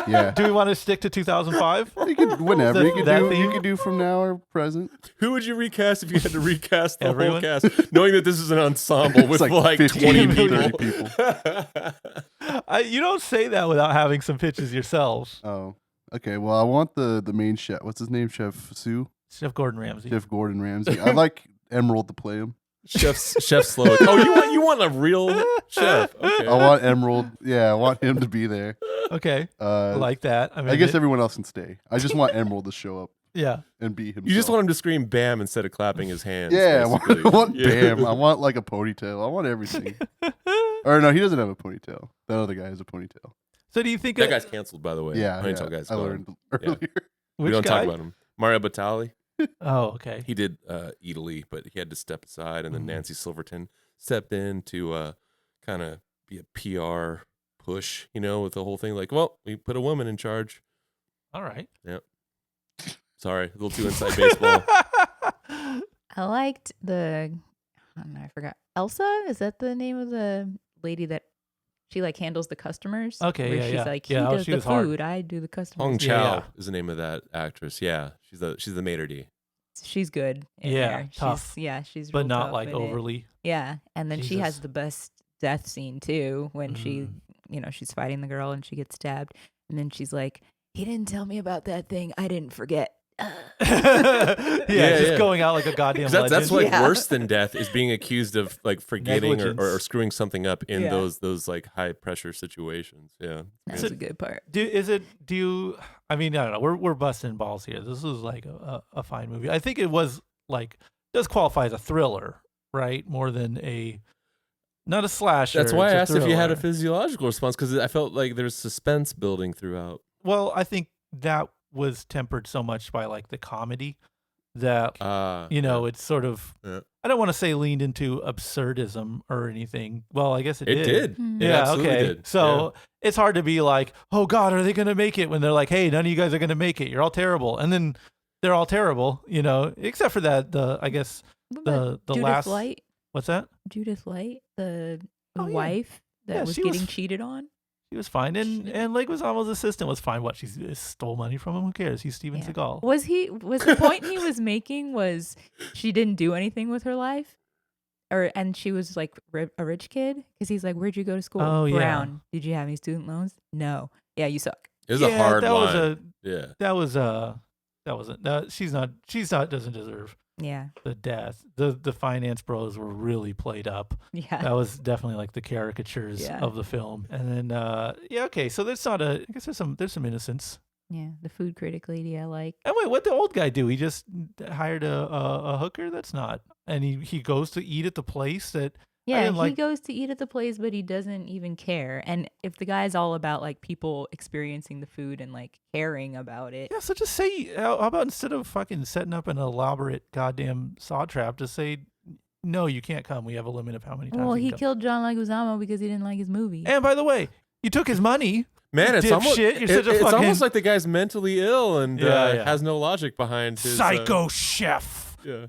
Yeah. Do we want to stick to 2005? You could whenever That- you could that do. theme? You could do from now or present. Who would you recast if you had to recast the Everyone? whole cast, knowing that this is an ensemble with like like 15, 20 30 people? You don't say that without having some pitches yourselves. Oh, okay. Well, I want the main chef. What's his name? Chef Sue. Chef Gordon Ramsay. Chef Gordon Ramsay. I like Emerald to play him. Chef Slowick. Oh, you want a real chef? Okay. I want Emerald. Yeah, I want him to be there. Okay. I like that. I mean, I guess everyone else can stay. I just want Emerald to show up yeah. and be himself. You just want him to scream "bam" instead of clapping his hands. Yeah, basically. I want Yeah. Bam. I want like a ponytail. I want everything. Or no, he doesn't have a ponytail. That other guy has a ponytail. So do you think That guy's canceled, by the way. Yeah, Ponytail guy's I gone. learned Yeah. earlier. We which don't guy? talk about him. Mario Batali. Oh, okay. He did Italy, but he had to step aside, and then Mhm. Nancy Silverton stepped in to kind of be a PR push, with the whole thing. Like, well, we put a woman in charge. All right. Sorry, a little too inside baseball. I liked I forgot. Elsa? Is that the name of the lady that she like handles the customers? Okay, Where yeah, she's yeah. like, Yeah, he does she the was hard. food, I do the customers. Hong Yeah, Chow yeah. is the name of that actress. Yeah, she's the maitre d'. She's good. In Yeah, there. tough. She's But real not tough like in it. overly. Yeah, and then she has Jesus. the best death scene too when she, Mm. she's fighting the girl and she gets stabbed, and then she's like, "He didn't tell me about that thing. I didn't forget." yeah, just yeah. going out like a goddamn 'Cause legend. that's like Yeah. worse than death is being accused of like forgetting or Negligence. screwing something up in Yeah. those like high pressure situations. Yeah. That's So- a good part. I mean, I don't know. We're busting balls here. This is like a fine movie. I think it was like, does qualify as a thriller, right? More than not a slasher. That's why I it's asked if you had a thriller. physiological response because I felt like there's suspense building throughout. Well, I think that was tempered so much by like the comedy that it's sort of Yeah. I don't want to say leaned into absurdism or anything. Well, I guess it It did. Mm. It Yeah, absolutely okay. did. So it's hard to be like, oh God, are they going to make it? When they're like, hey, none of you guys are going to make it. You're all terrible. And then they're all terrible, except for that, What about the Judith last, Light, what's that? Judith Light, the Oh, yeah. wife that Yeah, was she was getting cheated on. She was fine. And Leguizamo's assistant was fine. What? She stole money from him. Who cares? He's Steven Yeah. Seagal. Was the point he was making was she didn't do anything with her life? And she was like a rich kid? Because he's like, where'd you go to school? Oh, yeah. Brown. Did you have any student loans? No. Yeah, you suck. It was a hard line. She's not doesn't deserve Yeah. the death. The finance bros were really played up. Yeah. That was definitely like the caricatures Yeah. of the film. And then okay, so there's I guess there's some innocence. Yeah. The food critic lady I like. And wait, what'd the old guy do? He just hired a hooker? That's not. And he goes to eat at the place that Yeah, didn't he like- goes to eat at the place, but he doesn't even care. And if the guy's all about like people experiencing the food and like caring about it, Yeah, so just say how about instead of fucking setting up an elaborate goddamn saw trap, just say no, you can't come. We have a limit of how many times. Well, you he can come. killed John Leguizamo because he didn't like his movie. And by the way, you took his money. Man, it's almost Dipshit, you're such a it's fucking- almost like the guy's mentally ill and Yeah. has no logic behind his Psycho chef. Yeah.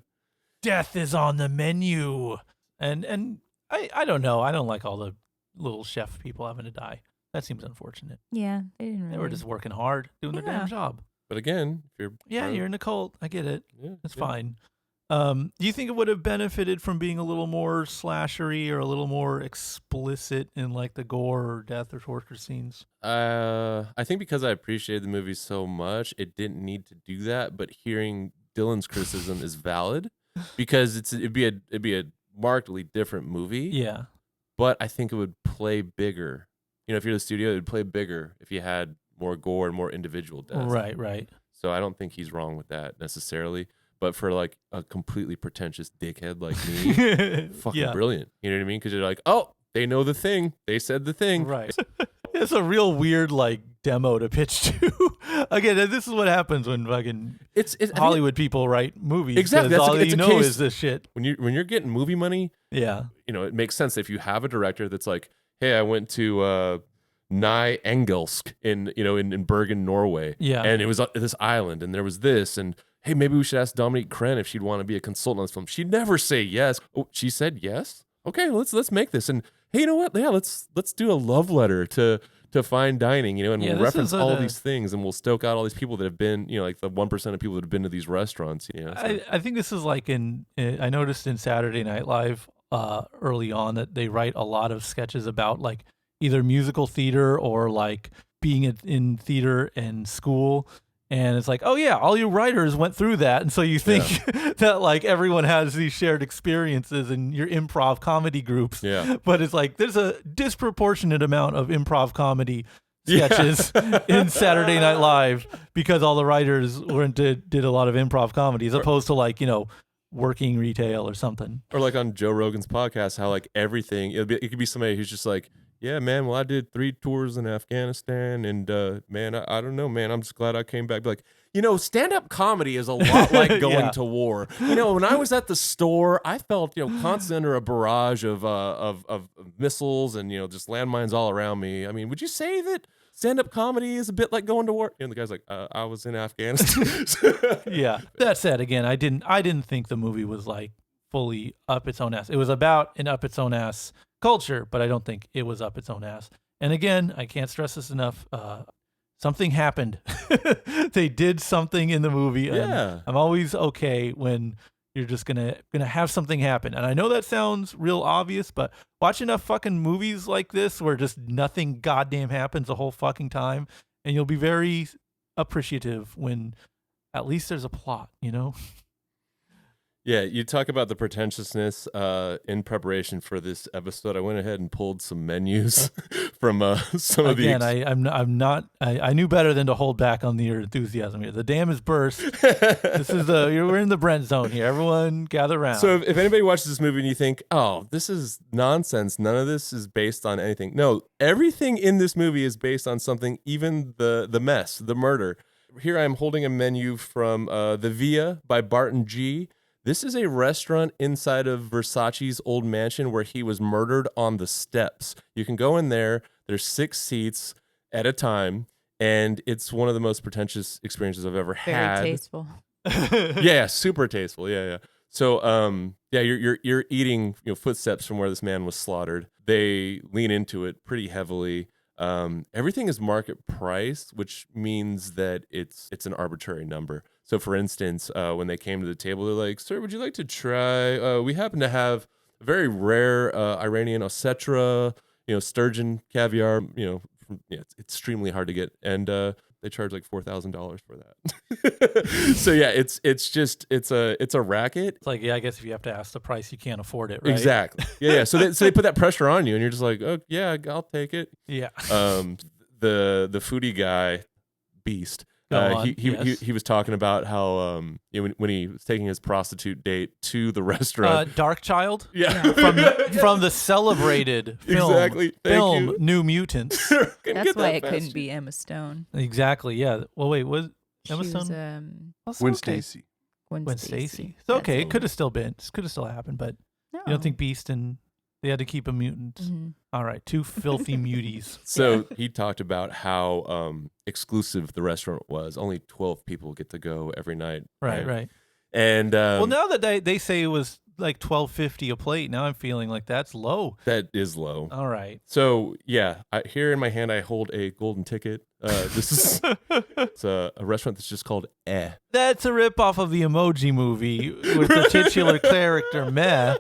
Death is on the menu. And I don't know. I don't like all the little chef people having to die. That seems unfortunate. Yeah, they didn't really. They were just working hard, doing their damn Yeah. job. But again, if you're You're in a cult. I get it. yeah, It's yeah. fine. Do you think it would have benefited from being a little more slashery or a little more explicit in like the gore or death or torture scenes? I think because I appreciated the movie so much, it didn't need to do that. But hearing Dylan's criticism is valid because it'd be a markedly different movie. Yeah. But I think it would play bigger. You know, if you're the studio, it would play bigger if you had more gore and more individual deaths. Right. So I don't think he's wrong with that necessarily. But for like a completely pretentious dickhead like me, fucking Yeah. brilliant. You know what I mean? Because you're like, oh, they know the thing. They said the thing. Right. It's a real weird like demo to pitch to. Again, this is what happens when fucking It's I think Hollywood people write movies. Exactly, 'cause that's all it's you a know case- is this shit. when you're getting movie money, Yeah. you know, it makes sense if you have a director that's like, hey, I went to Nye Engelsk in Bergen, Norway. Yeah. And it was this island and there was this and hey, maybe we should ask Dominique Crenn if she'd want to be a consultant on this film. She'd never say yes. Oh, she said yes. Okay, let's make this. And hey, you know what? Yeah, let's do a love letter to fine dining, and Yeah, we'll this reference is all a- these things and we'll stoke out all these people that have been, like the 1% of people that have been to these restaurants, so. I think this is like I noticed in Saturday Night Live early on that they write a lot of sketches about like either musical theater or like being in theater and school. And it's like, oh yeah, all you writers went through that. And so you think that like everyone has these shared experiences in your improv comedy groups. Yeah. But it's like there's a disproportionate amount of improv comedy sketches in Saturday Night Live because all the writers did a lot of improv comedy as opposed to like, working retail or something. Or like on Joe Rogan's podcast, how like everything, it could be somebody who's just like, yeah, man, well, I did 3 tours in Afghanistan and man, I don't know, man, I'm just glad I came back. Be like, stand-up comedy is a lot like going Yeah. to war. When I was at the store, I felt, constantly under a barrage of missiles and, just landmines all around me. I mean, would you say that stand-up comedy is a bit like going to war? And the guy's like, I was in Afghanistan. Yeah. That said, again, I didn't think the movie was like fully up its own ass. It was about an up its own ass culture, but I don't think it was up its own ass. And again, I can't stress this enough. Something happened. They did something in the movie. And Yeah. I'm always okay when you're just gonna have something happen. And I know that sounds real obvious, but watch enough fucking movies like this where just nothing goddamn happens the whole fucking time, and you'll be very appreciative when at least there's a plot, Yeah, you talk about the pretentiousness in preparation for this episode. I went ahead and pulled some menus from some of the. Again, I knew better than to hold back on your enthusiasm here. The dam is burst. This is we're in the Brent zone here. Everyone gather around. So if anybody watches this movie and you think, oh, this is nonsense, none of this is based on anything. No, everything in this movie is based on something, even the mess, the murder. Here I am holding a menu from The Via by Barton G. This is a restaurant inside of Versace's old mansion where he was murdered on the steps. You can go in there. There's 6 seats at a time, and it's one of the most pretentious experiences I've ever Very had. tasteful. Yeah, super tasteful. Yeah. So, you're eating, footsteps from where this man was slaughtered. They lean into it pretty heavily. Everything is market price, which means that it's an arbitrary number. So, for instance, when they came to the table, they're like, "Sir, would you like to try? We happen to have a very rare Iranian ossetra, sturgeon caviar. It's extremely hard to get, and they charge like $4,000 for that. So yeah, it's a racket. it's like, I guess if you have to ask the price, you can't afford it, right? Exactly. Yeah. So they put that pressure on you, and you're just like, oh yeah, I'll take it. Yeah. The foodie guy, beast. Go on, yes. He was talking about how when he was taking his prostitute date to the restaurant. Dark Child. Yeah. From the celebrated film, Exactly. Thank you. New Mutants. That's why it couldn't be Emma Stone. Exactly. Yeah. Well, wait, was Emma She was, Stone? Also Gwen okay. Stacy. Gwen Gwen Stacy. Stacy. It's okay. It That's could have still happened, but No. You don't think Beast and they had to keep a mutant? Mhm. All right, two filthy muties. So he talked about how exclusive the restaurant was. Only 12 people get to go every night. Right. And Well, now that they say it was like $12.50 a plate, now I'm feeling like that's low. that is low. All right. So yeah, here in my hand I hold a golden ticket. This is it's a restaurant that's just called Eh. That's a ripoff of the Emoji Movie with the titular character Meh.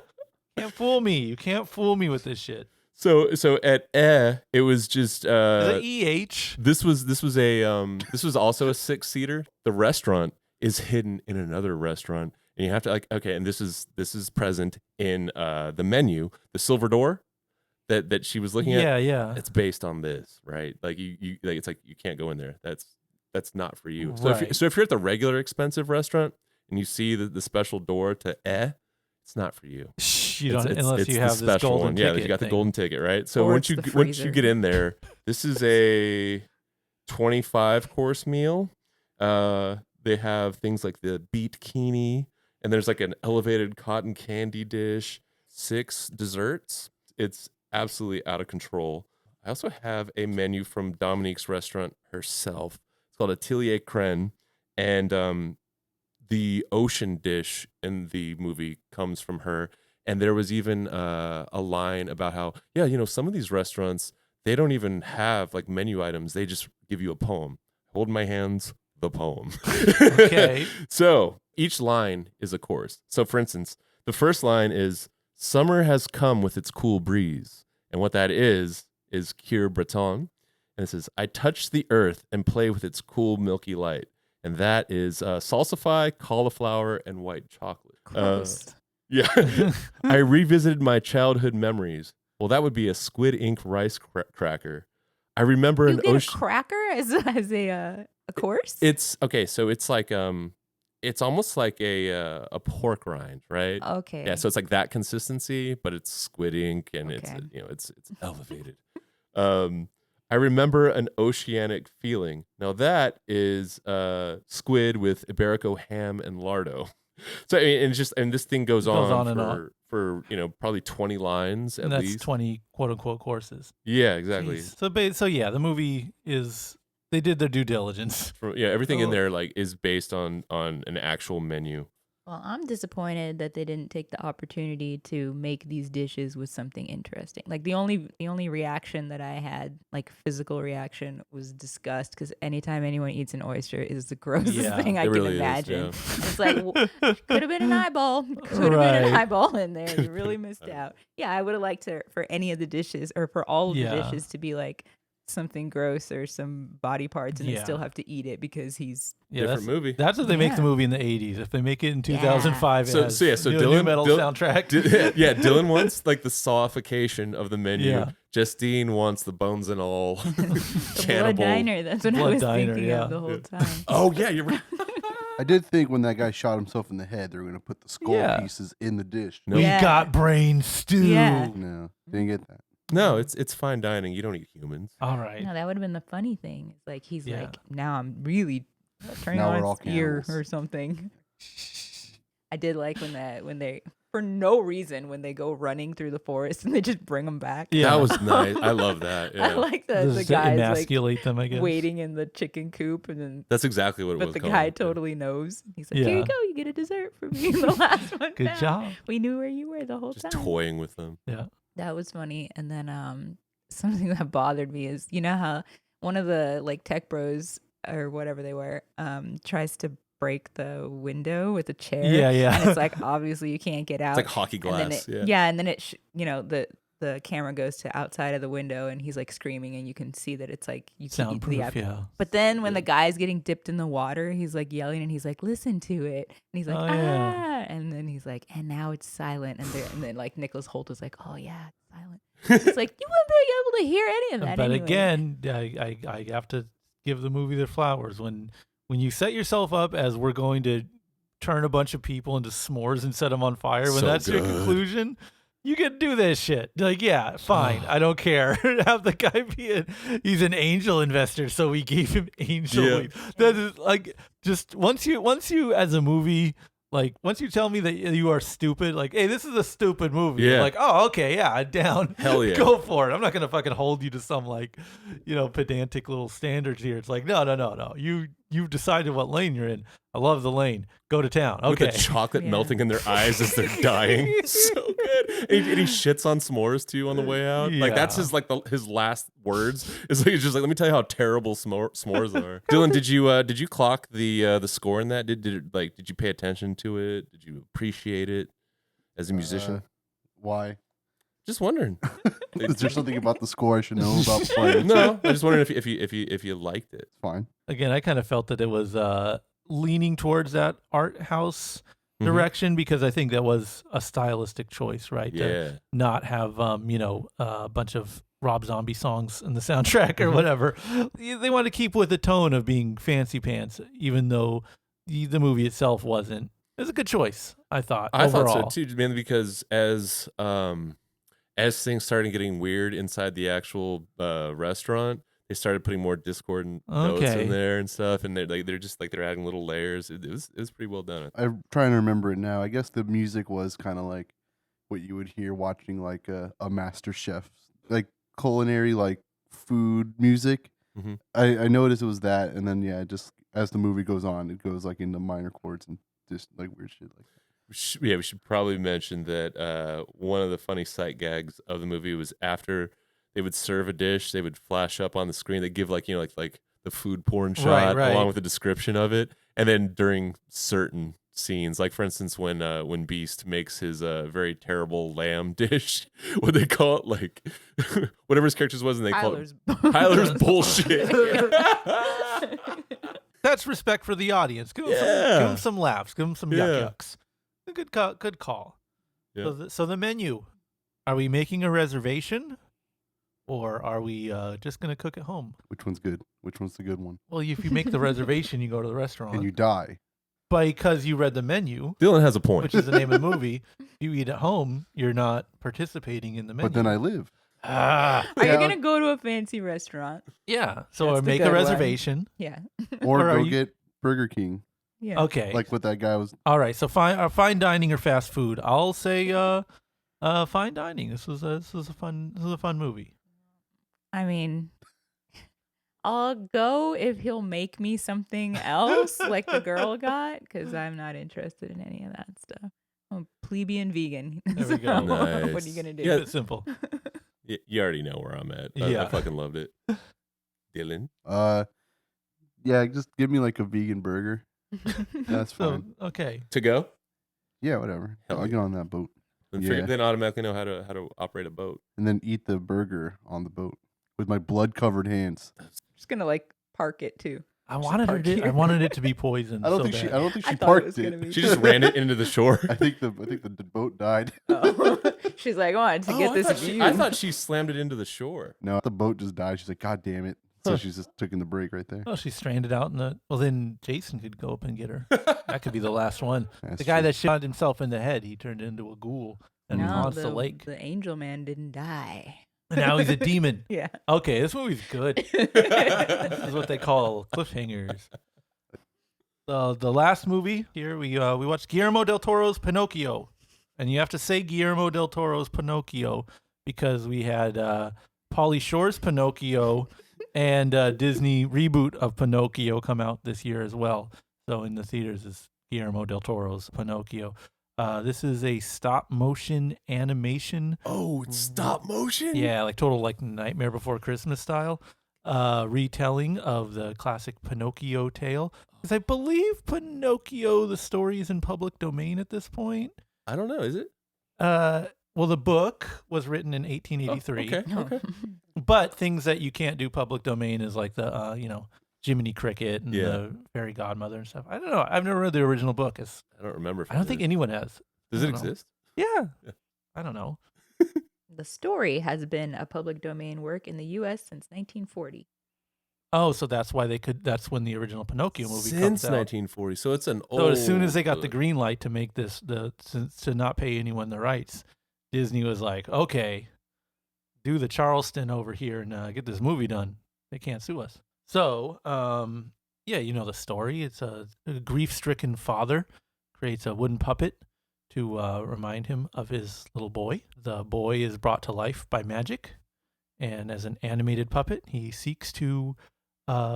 Can't fool me. You can't fool me with this shit. So at Eh, it was just The EH. this was also a 6-seater. The restaurant is hidden in another restaurant, and you have to and this is present in the menu, the silver door that she was looking at. Yeah. It's based on this, right? Like you like it's like you can't go in there. That's not for you. So Right. if you're at the regular expensive restaurant and you see the special door to Eh, it's not for you. Shh, you don't It's unless the you have this special golden one. ticket. Yeah, you got the thing. golden ticket, right? So Or once it's the you freezer. get in there, this is a 25-course meal. They have things like the beet kini, and there's like an elevated cotton candy dish, 6 desserts. It's absolutely out of control. I also have a menu from Dominique's restaurant herself. It's called Atelier Crème, and the ocean dish in the movie comes from her. And there was even a line about how, some of these restaurants, they don't even have like menu items. They just give you a poem. Hold my hands, the poem. Okay. So each line is a course. So for instance, the first line is, summer has come with its cool breeze. And what that is Cure Breton. And it says, I touch the earth and play with its cool milky light. And that is salsify, cauliflower, and white chocolate. Gross. Yeah. I revisited my childhood memories. Well, that would be a squid ink rice cracker. I remember You an get a ocean. cracker as a course? It's okay. So it's like it's almost like a pork rind, right? Okay. Yeah. So it's like that consistency, but it's squid ink, and Okay. it's elevated. I remember an oceanic feeling. Now that is squid with Iberico ham and lardo. So I mean, and this thing goes on and on. for probably 20 lines at And that's least. 20 quote unquote courses. Yeah, exactly. Jeez. So yeah, the movie is they did their due diligence. Everything in Oh. there like is based on an actual menu. Well, I'm disappointed that they didn't take the opportunity to make these dishes with something interesting. Like the only reaction that I had, like physical reaction, was disgust, because anytime anyone eats an oyster is the grossest Yeah, thing I it can really is, imagine. yeah. It's like could have been an eyeball, could have been an Right. eyeball in there. You really missed out. Yeah, I would have liked for any of the dishes, or for all of Yeah. the dishes, to be like something gross or some body parts, and Yeah. they still have to eat it because he's Different movie. That's what they make the Yeah. movie in the 80s. If they make it in 2005, So- it has so new Dylan- metal Dylan- soundtrack. Dylan wants like the sauification of the menu. Yeah. Justine wants the bones and all the blood cannibal. diner. That's what I Blood was diner, thinking yeah. of the whole time. Oh yeah, you're right. I did think when that guy shot himself in the head, they were going to put the skull Yeah. pieces in the dish. No. We Yeah. got brain stew. Yeah. No, didn't get that. No, it's fine dining. You don't eat humans. All right. No, that would have been the funny thing. It's like he's Yeah. like, now I'm really turning Now on we're all its ear cannibals. or something. I did like when they for no reason when they go running through the forest and they just bring them back. Yeah. That was nice. I love that. I Yeah. like the Just guys like emasculate them, I guess. waiting in the chicken coop, and then That's exactly what it but was the called. guy totally knows. He's like, here Yeah. you go, you get a dessert from me. The last one. Good back. job. We knew where you were the whole Just time. toying with them. Yeah. That was funny. And then something that bothered me is, you know how one of the like tech bros or whatever they were tries to break the window with a chair. Yeah, yeah. And it's like obviously you can't get out. It's like hockey and then glass. it, Yeah. and then it the camera goes to outside of the window and he's like screaming, and you can see that it's like you can Soundproof, yeah. But then when the guy's getting dipped in the water, he's like yelling and he's like, listen to it. And he's like, Oh, ah. yeah. And then he's like, and now it's silent. And then like Nicholas Hoult was like, oh yeah, it's silent. It's like, you wouldn't be able to hear any of that. But anyway. again, I have to give the movie their flowers. When you set yourself up as we're going to turn a bunch of people into s'mores and set them on fire, when So that's your good. conclusion, you can do this shit. Like, yeah, fine. I don't care. Have the guy he's an angel investor, so we gave him angel. Yeah. lead. That is like just once you as a movie Like once you tell me that you are stupid, like, hey, this is a stupid movie. Yeah. I'm like, oh, okay, yeah, down. Hell yeah. Go for it. I'm not gonna fucking hold you to some like, pedantic little standards here. It's like, no. You've decided what lane you're in. I love the lane. Go to town. Okay. With the chocolate melting in their eyes as they're dying. So good. And he shits on s'mores too on the way out. Like that's his his last words. It's just like, let me tell you how terrible s'mores are. Dylan, did you clock the score in that? Did you pay attention to it? Did you appreciate it as a musician? Why? Just wondering. Is there something about the score I should know about playing? No, I just wondering if you liked it. It's fine. Again, I kind of felt that it was leaning towards that art house direction because I think that was a stylistic choice, right? Yeah. To not have a bunch of Rob Zombie songs in the soundtrack or whatever. They want to keep with the tone of being fancy pants, even though the movie itself wasn't. It was a good choice, I thought. I overall. thought so too, mainly because as things started getting weird inside the actual restaurant, they started putting more Discord notes in there and stuff, and they're adding little layers. It was pretty well done. I'm trying to remember it now. I guess the music was kind of like what you would hear watching like a Master Chef, like culinary, like food music. Mm-hmm. I noticed it was that, and then just as the movie goes on, it goes like into minor chords and just like weird shit like that. We should probably mention that one of the funny sight gags of the movie was after they would serve a dish, they would flash up on the screen. They give like the food porn shot along with the description of it, and then during certain scenes, like for instance when Beast makes his very terrible lamb dish, what they call it, like whatever his character's was, and they call it Tyler's bullshit. That's respect for the audience. Give them some laughs. Give them some yucks. A good call. Yeah. So the menu. Are we making a reservation, or are we just gonna cook at home? Which one's good? Which one's the good one? Well, if you make the reservation, you go to the restaurant and you die. Because you read the menu. Dylan has a point. Which is the name of the movie. If you eat at home, you're not participating in the menu. But then I live. Are you gonna go to a fancy restaurant? Yeah. So make a reservation. One. Yeah. Or go get Burger King. Yeah. Okay. Like what that guy was. All right. So fine dining or fast food. I'll say fine dining. This was a fun movie. I mean, I'll go if he'll make me something else like the girl got, because I'm not interested in any of that stuff. I'm a plebeian vegan. There we go. Nice. What are you going to do? Yeah, it's simple. You already know where I'm at. I fucking loved it. Dylan? Yeah, just give me like a vegan burger. That's fine. So, okay. To go? Yeah, whatever. Hell I'll get on that boat. Then automatically know how to operate a boat. And then eat the burger on the boat with my blood-covered hands. Just going to like park it too. I wanted it to be poisoned. I don't think she parked it. She just ran it into the shore. I think the boat died. Oh. She's like, I wanted to get this view. I thought she slammed it into the shore. No, the boat just died. She's like, God damn it. So she's just taking the break right there. Oh, she's stranded out in the. Well, then Jason could go up and get her. That could be the last one. That's the guy true. that shot himself in the head, he turned into a ghoul and haunts the lake. The angel man didn't die. And now he's a demon. Yeah. Okay, this movie's good. This is what they call cliffhangers. The last movie here, we watched Guillermo del Toro's Pinocchio. And you have to say Guillermo del Toro's Pinocchio because we had Pauly Shore's Pinocchio and Disney reboot of Pinocchio come out this year as well. So in the theaters is Guillermo del Toro's Pinocchio. This is a stop motion animation. Oh, it's stop motion? Yeah, like total like Nightmare Before Christmas style retelling of the classic Pinocchio tale. Because I believe Pinocchio, the story is in public domain at this point. I don't know. Is it? Well, the book was written in 1883. Oh, okay. But things that you can't do public domain is like the, Jiminy Cricket and the Fairy Godmother and stuff. I don't know. I've never read the original book. I don't remember. I don't think anyone has. Does it exist? Yeah. I don't know. The story has been a public domain work in the U.S. since 1940. Oh, so that's why that's when the original Pinocchio movie comes Since out. 1940. So it's an old. So as soon as they got the green light to make this, to not pay anyone the rights, Disney was like, okay, do the Charleston over here and get this movie done. They can't sue us. So, you know the story. It's a grief-stricken father creates a wooden puppet to remind him of his little boy. The boy is brought to life by magic, and as an animated puppet, he seeks to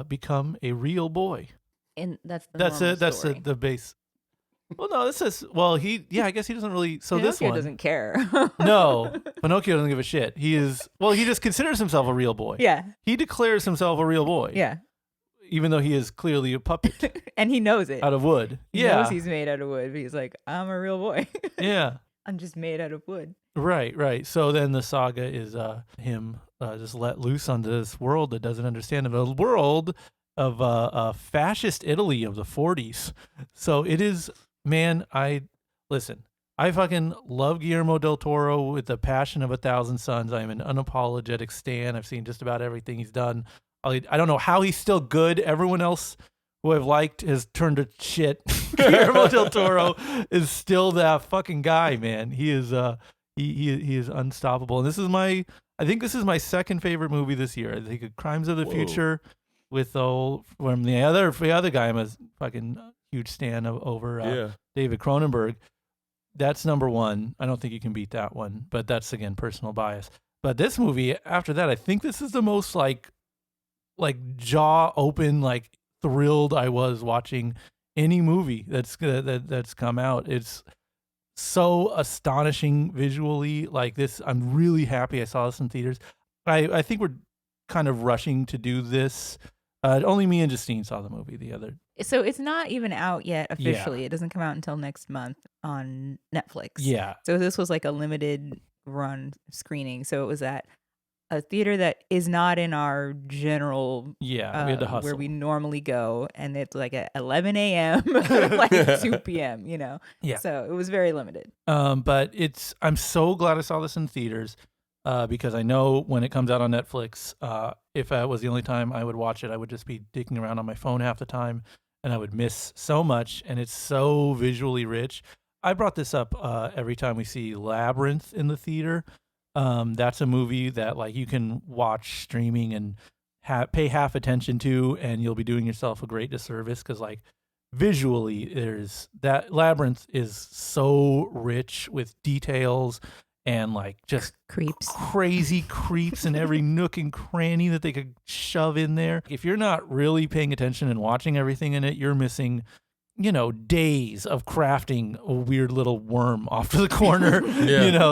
become a real boy. And that's the That's normal it. That's story. the base. Well, no, this is I guess he doesn't really. So this Pinocchio one doesn't care. No, Pinocchio doesn't give a shit. He just considers himself a real boy. Yeah. He declares himself a real boy. Yeah. Even though he is clearly a puppet And he knows it. out of wood. He knows he's made out of wood. But he's like, I'm a real boy. Yeah. I'm just made out of wood. Right. So then the saga is him just let loose onto this world that doesn't understand him. A world of fascist Italy of the 40s. So it is, man, I fucking love Guillermo del Toro with the passion of 1,000 suns. I am an unapologetic stan. I've seen just about everything he's done. I don't know how he's still good. Everyone else who I've liked has turned to shit. Guillermo del Toro is still that fucking guy, man. He is he is unstoppable. And I think this is my second favorite movie this year. I think Crimes of the Future with from the other guy I'm a fucking huge stan of over David Cronenberg. That's number one. I don't think you can beat that one, but that's again personal bias. But this movie after that, I think this is the most like jaw open, like thrilled I was watching any movie that's come out. It's so astonishing visually. Like this, I'm really happy I saw this in theaters. I think we're kind of rushing to do this. Only me and Justine saw the movie the other. So it's not even out yet officially. Yeah. It doesn't come out until next month on Netflix. Yeah. So this was like a limited run screening. So it was at a theater that is not in our general We had to hustle. where we normally go, and it's like at 11 a.m. like 2 p.m. Yeah. So it was very limited. But I'm so glad I saw this in theaters because I know when it comes out on Netflix, if that was the only time I would watch it, I would just be dicking around on my phone half the time, and I would miss so much. And it's so visually rich. I brought this up every time we see Labyrinth in the theater. That's a movie that like you can watch streaming and pay half attention to, and you'll be doing yourself a great disservice because like visually there's that Labyrinth is so rich with details and like just crazy creeps in every nook and cranny that they could shove in there. If you're not really paying attention and watching everything in it, you're missing days of crafting a weird little worm off to the corner.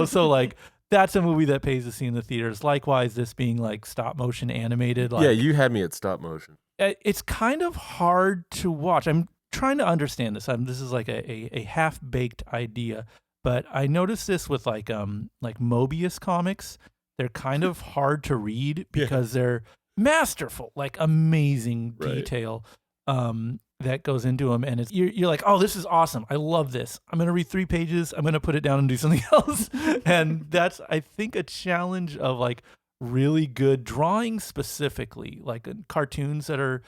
So like that's a movie that pays to see in the theaters. Likewise, this being like stop motion animated. Like, yeah, you had me at stop motion. It's kind of hard to watch. I'm trying to understand this. This is like a half baked idea, but I noticed this with like Mobius comics. They're kind of hard to read because they're masterful, like amazing detail. That goes into them, and you're like, oh, this is awesome. I love this. I'm gonna read 3 pages. I'm gonna put it down and do something else. And that's, I think, a challenge of like really good drawing, specifically like cartoons that are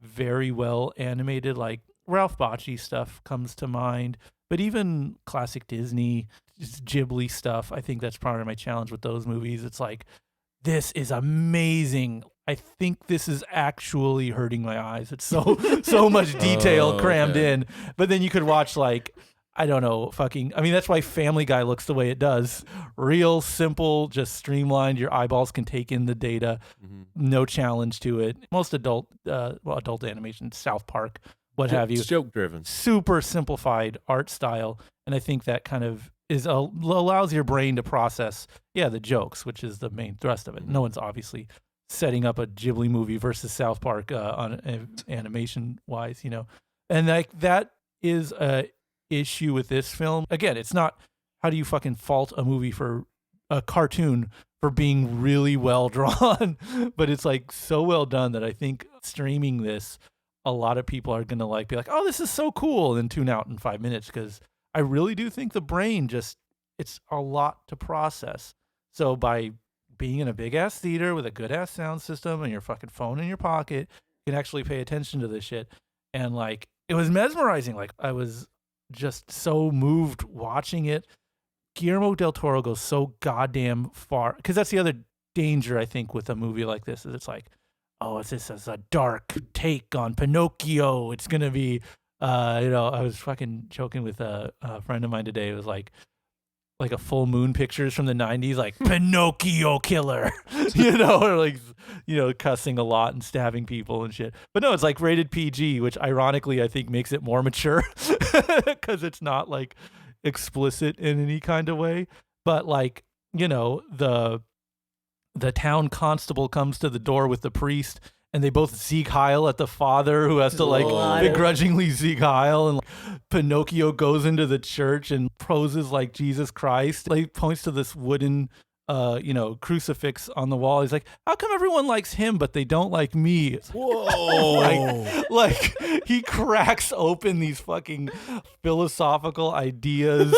very well animated. Like Ralph Bakshi stuff comes to mind, but even classic Disney, Ghibli stuff. I think that's part of my challenge with those movies. It's like, this is amazing. I think this is actually hurting my eyes. It's so much detail crammed in. But then you could watch like, I don't know, that's why Family Guy looks the way it does. Real simple, just streamlined. Your eyeballs can take in the data. No challenge to it. Most adult animation, South Park, what have you. It's joke driven. Super simplified art style. And I think that kind of allows your brain to process, the jokes, which is the main thrust of it. No one's obviously setting up a Ghibli movie versus South Park on animation wise, and like that is a issue with this film. Again, it's not how do you fucking fault a movie for a cartoon for being really well drawn, but it's like so well done that I think streaming this, a lot of people are gonna be like, oh, this is so cool, and then tune out in 5 minutes because I really do think the brain it's a lot to process. So by being in a big ass theater with a good ass sound system and your fucking phone in your pocket, you can actually pay attention to this shit. And like, it was mesmerizing. Like I was just so moved watching it. Guillermo del Toro goes so goddamn far. Cause that's the other danger I think with a movie like this is it's like, oh, this is a dark take on Pinocchio. It's going to be I was fucking joking with a friend of mine today. It was like a full moon pictures from the 90s, like Pinocchio killer, or like, cussing a lot and stabbing people and shit. But no, it's like rated PG, which ironically I think makes it more mature because it's not like explicit in any kind of way. But like, the town constable comes to the door with the priest, and they both Sieg Heil at the father, who has to like begrudgingly Sieg Heil, and like, Pinocchio goes into the church and poses like Jesus Christ. He points to this wooden crucifix on the wall. He's like, how come everyone likes him but they don't like me? Whoa. like he cracks open these fucking philosophical ideas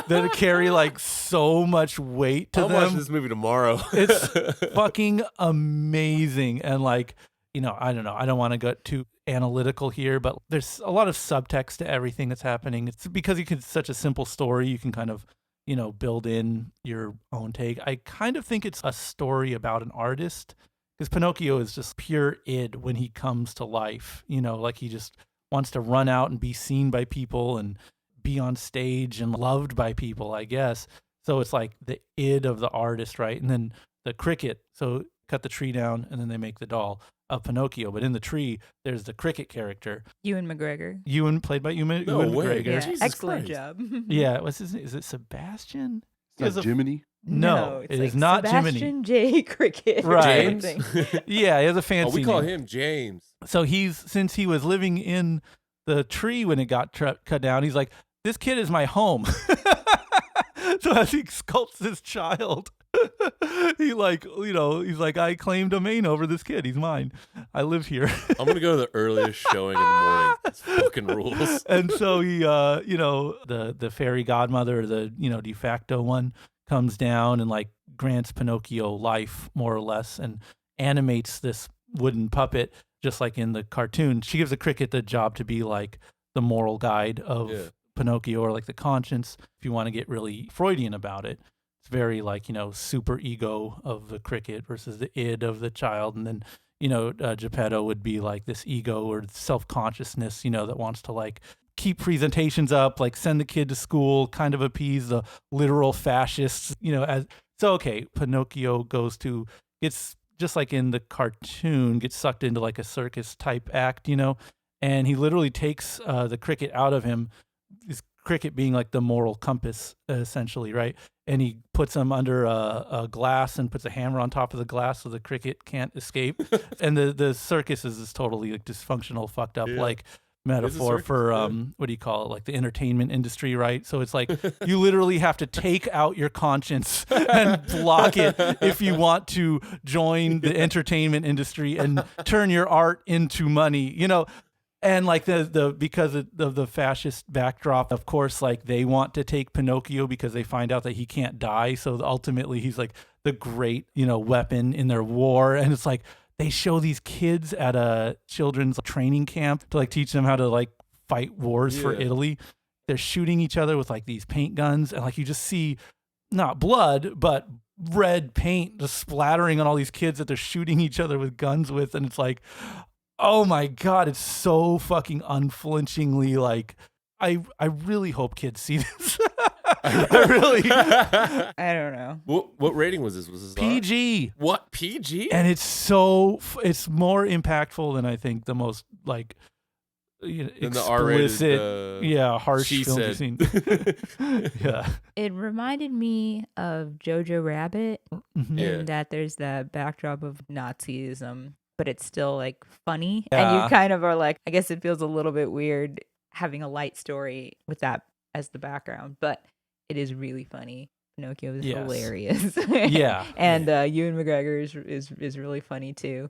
that carry like so much weight to I'll them. watch this movie tomorrow. It's fucking amazing. And like, I don't know. I don't want to get too analytical here, but there's a lot of subtext to everything that's happening. It's because it's such a simple story. You can kind of, build in your own take. I kind of think it's a story about an artist, because Pinocchio is just pure id when he comes to life. Like he just wants to run out and be seen by people and be on stage and loved by people, I guess. So it's like the id of the artist, right? And then the cricket. So cut the tree down and then they make the doll of Pinocchio. But in the tree, there's the cricket character. Ewan McGregor. Played by Ewan No way. McGregor. Yeah, Jesus excellent Christ. job. Yeah, what's his name? Is it Sebastian? It's not Jiminy. No, it's it like is not Sebastian Jiminy. J. Cricket. or Right. James? something. Yeah, he has a fancy Oh, we call name. him James. So since he was living in the tree when it got cut down, he's like, this kid is my home. So as he sculpts this child, he's like, I claim domain over this kid. He's mine. I live here. I'm going to go to the earliest showing in the morning. It's fucking rules. And so he, the fairy godmother, the, de facto one, comes down and like grants Pinocchio life, more or less, and animates this wooden puppet just like in the cartoon. She gives the cricket the job to be like the moral guide of Pinocchio, or like the conscience, if you want to get really Freudian about it. It's very like, super ego of the cricket versus the id of the child. And then, Geppetto would be like this ego or self-consciousness, that wants to like keep presentations up, like send the kid to school, kind of appease the literal fascists, Pinocchio gets just like in the cartoon, gets sucked into like a circus type act, and he literally takes the cricket out of him, his cricket being like the moral compass, essentially, right? And he puts him under a glass and puts a hammer on top of the glass so the cricket can't escape. And the circus is this totally like dysfunctional, fucked up, like metaphor for what do you call it, like the entertainment industry, right? So it's like you literally have to take out your conscience and block it if you want to join the entertainment industry and turn your art into money, and like the because of the fascist backdrop, of course, like they want to take Pinocchio because they find out that he can't die, so ultimately he's like the great weapon in their war. And it's like they show these kids at a children's training camp to like teach them how to like fight wars for Italy. They're shooting each other with like these paint guns, and like you just see not blood but red paint just splattering on all these kids that they're shooting each other with guns with. And it's like, oh my God, it's so fucking unflinchingly like, I really hope kids see this. I don't know. What rating was this? Was this PG? What, PG? And it's more impactful than I think the most like explicit, harsh film you've seen. Yeah. It reminded me of Jojo Rabbit in that there's the backdrop of Nazism, but it's still like funny. And you kind of are like, I guess it feels a little bit weird having a light story with that as the background, but it is really funny. Pinocchio is hilarious. And Ewan McGregor is really funny too.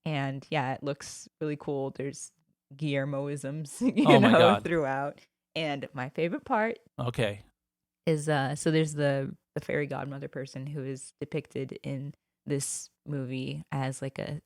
And it looks really cool. There's Guillermoisms, throughout. And my favorite part is so there's the fairy godmother person who is depicted in this movie as like a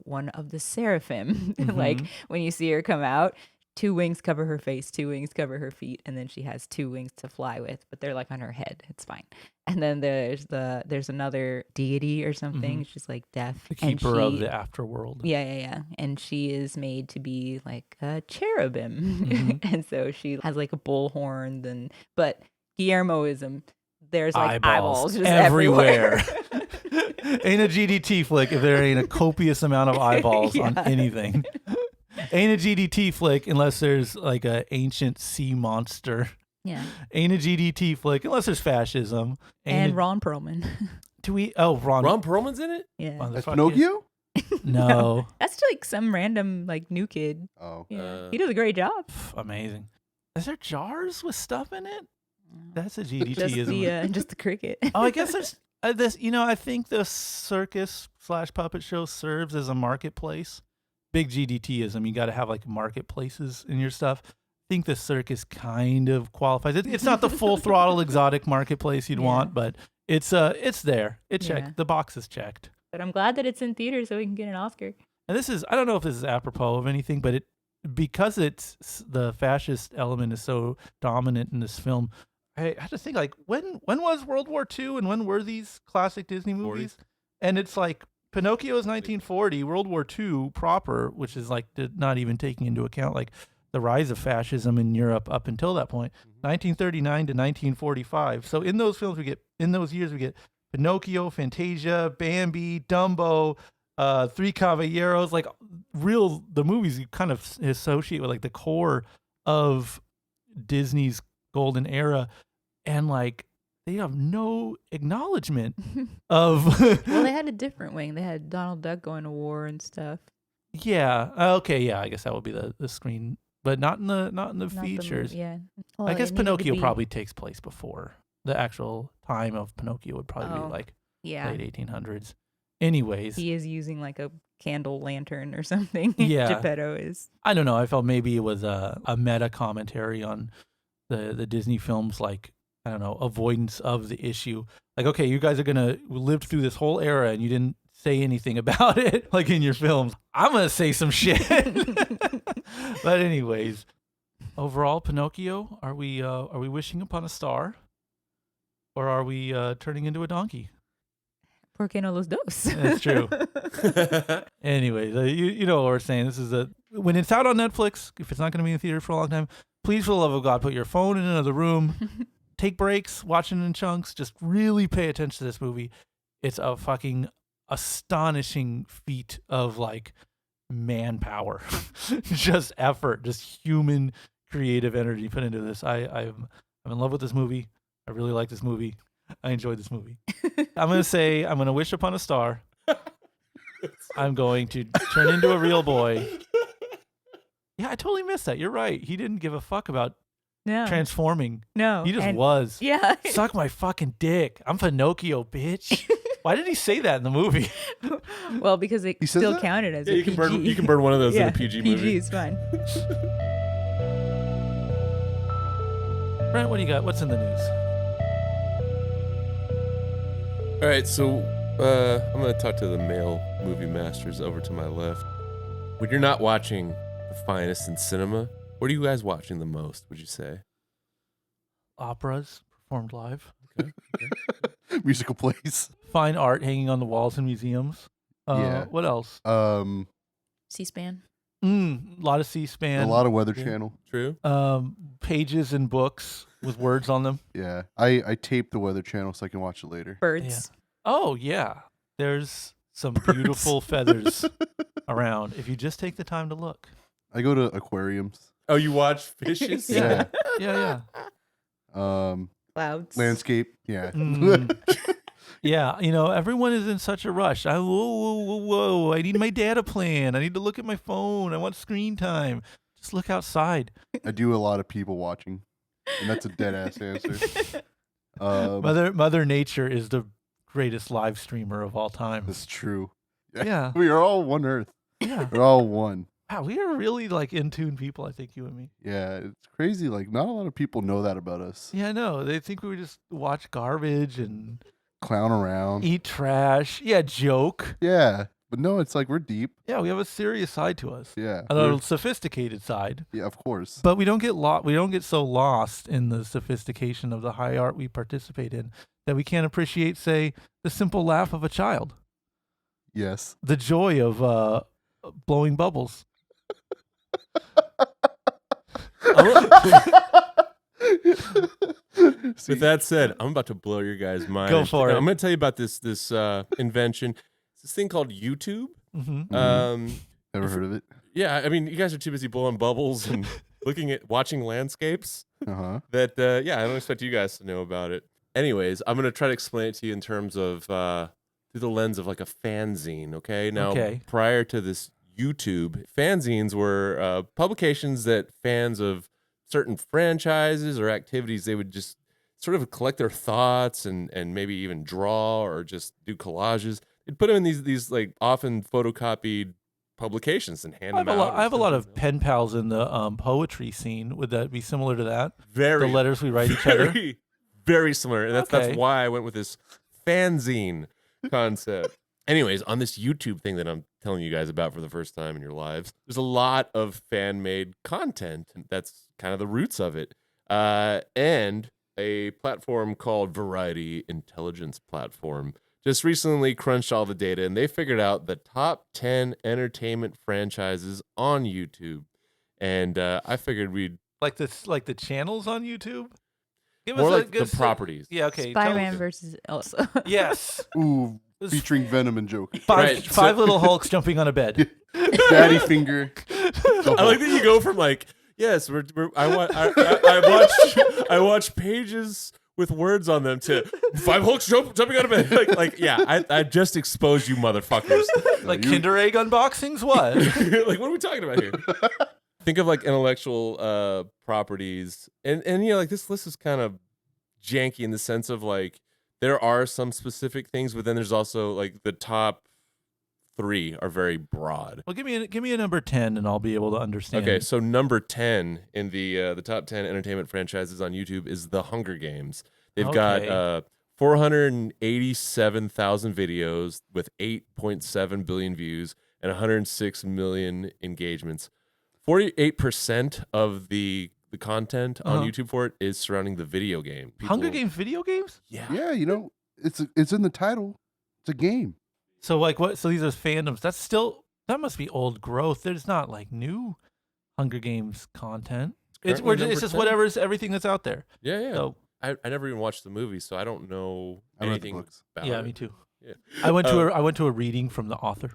one of the seraphim. Like when you see her come out, 2 wings cover her face, 2 wings cover her feet, and then she has 2 wings to fly with, but they're like on her head. It's fine. And then there's another deity or something. She's like deaf. The keeper of the afterworld. Yeah. And she is made to be like a cherubim. And so she has like a bullhorn. But Guillermoism, there's like eyeballs just everywhere. Ain't a GDT flick if there ain't a copious amount of eyeballs on anything. Ain't a GDT flick unless there's like a ancient sea monster. Yeah. Ain't a GDT flick unless there's fascism. And Ron Perlman. Ron Perlman's in it? Yeah. That's Pinocchio? No. That's like some random like new kid. Oh. Yeah. He does a great job. Amazing. Is there jars with stuff in it? That's a GDT, isn't it? Just the cricket. Oh, I guess there's this. I think the circus/puppet show serves as a marketplace. Big GDTism. You got to have like marketplaces in your stuff. I think the circus kind of qualifies. It's not the full throttle exotic marketplace you'd want, but it's there. It checked. Yeah. The box is checked. But I'm glad that it's in theaters so we can get an Oscar. And I don't know if this is apropos of anything, but because the fascist element is so dominant in this film. I had to think like when was World War II and when were these classic Disney movies? 40. And it's like Pinocchio is 1940, World War II proper, which is like not even taking into account like the rise of fascism in Europe up until that point, 1939 to 1945. So in those years we get Pinocchio, Fantasia, Bambi, Dumbo, Three Caballeros, like the movies you kind of associate with like the core of Disney's golden era, and like they have no acknowledgement of well, they had a different wing. They had Donald Duck going to war and stuff. Yeah. Okay. Yeah. I guess that would be the screen, but not in the features. Yeah. Well, I guess Pinocchio probably takes place before the actual time of Pinocchio would probably be like late 1800s. Anyways, he is using like a candle lantern or something. Yeah. Geppetto is. I don't know. I felt maybe it was a meta commentary on the Disney films, like, I don't know, avoidance of the issue. Like, okay, you guys are going to live through this whole era and you didn't say anything about it, like in your films. I'm going to say some shit. But anyways, overall, Pinocchio, are we wishing upon a star? Or are we turning into a donkey? ¿Por qué no los dos? That's true. Anyways, you know what we're saying. This is when it's out on Netflix, if it's not going to be in theater for a long time, please, for the love of God, put your phone in another room. Take breaks, watch it in chunks. Just really pay attention to this movie. It's a fucking astonishing feat of like manpower, just effort, just human creative energy put into this. I'm in love with this movie. I really like this movie. I enjoyed this movie. I'm going to wish upon a star. I'm going to turn into a real boy. Yeah, I totally missed that. You're right. He didn't give a fuck about transforming. No. He just was. Yeah. Suck my fucking dick. I'm Pinocchio, bitch. Why did he say that in the movie? Well, because it still that? counted as a you PG. can burn one of those in a PG movie. PG is fine. Brent, what do you got? What's in the news? All right, so I'm going to talk to the male movie masters over to my left. When you're not watching the finest in cinema, what are you guys watching the most, would you say? Operas performed live. Okay. Musical plays. Fine art hanging on the walls in museums. Yeah. What else? C-SPAN. A lot of C-SPAN. A lot of Weather Channel. True. Pages and books with words on them. Yeah. I tape the Weather Channel so I can watch it later. Birds. Yeah. Oh, yeah. There's some beautiful feathers around if you just take the time to look. I go to aquariums. Oh, you watch fishes? Yeah. Yeah. Clouds. Landscape. Yeah. Yeah, everyone is in such a rush. Whoa, I need my data plan. I need to look at my phone. I want screen time. Just look outside. I do a lot of people watching, and that's a dead ass answer. Mother Nature is the greatest live streamer of all time. That's true. Yeah. We are all one Earth. Yeah. We're all one. Wow, we are really like in tune people, I think, you and me. Yeah, it's crazy. Like, not a lot of people know that about us. Yeah, I know. They think we just watch garbage and Clown around. eat trash. Yeah, joke. Yeah. But no, it's like we're deep. Yeah, we have a serious side to us. Yeah. A sophisticated side. Yeah, of course. But we don't get we don't get so lost in the sophistication of the high art we participate in that we can't appreciate, say, the simple laugh of a child. Yes. The joy of blowing bubbles. With that said, I'm about to blow your guys' mind. Go for it. I'm going to tell you about this invention. It's this thing called YouTube. Mm-hmm. Never heard of it. Yeah, I mean, you guys are too busy blowing bubbles and watching landscapes. Uh-huh. That I don't expect you guys to know about it. Anyways, I'm going to try to explain it to you in terms of through the lens of like a fanzine. Okay. Now, prior to this YouTube, fanzines were publications that fans of certain franchises or activities, they would just sort of collect their thoughts and maybe even draw or just do collages. They'd put them in these like often photocopied publications and hand them out. I have a lot of pen pals in the poetry scene. Would that be similar to that? Very. The letters we write each other? Very similar. And that's why I went with this fanzine concept. Anyways, on this YouTube thing that I'm telling you guys about for the first time in your lives, there's a lot of fan-made content. And that's kind of the roots of it. And a platform called Variety Intelligence Platform just recently crunched all the data, and they figured out the top 10 entertainment franchises on YouTube. And I figured we'd like the channels on YouTube. Give more us like the properties. Yeah, okay. Spider-Man versus Elsa. Yes. Ooh, featuring Venom and Joker. Five little Hulks jumping on a bed. Daddy finger. I like that you go from like, yes, I watch pages with words on them to 5 Hulks jumping out of bed. Like yeah, I just exposed you motherfuckers. Like Kinder Egg unboxings? What? Like, what are we talking about here? Think of like intellectual properties. And you know, like this list is kind of janky in the sense of like there are some specific things, but then there's also like the top 3 are very broad. Well, give me a number 10 and I'll be able to understand. Okay, so number 10 in the top 10 entertainment franchises on YouTube is The Hunger Games. They've got 487,000 videos with 8.7 billion views and 106 million engagements. 48% of the content on YouTube for it is surrounding the video game. Hunger Games video games? Yeah. Yeah, you know, it's in the title. It's a game. So like what? So these are fandoms. That must be old growth. There's not like new Hunger Games content. It's just whatever's everything that's out there. Yeah, yeah. So I never even watched the movie, so I don't know anything about it. Yeah, me too. Yeah. I went to a reading from the author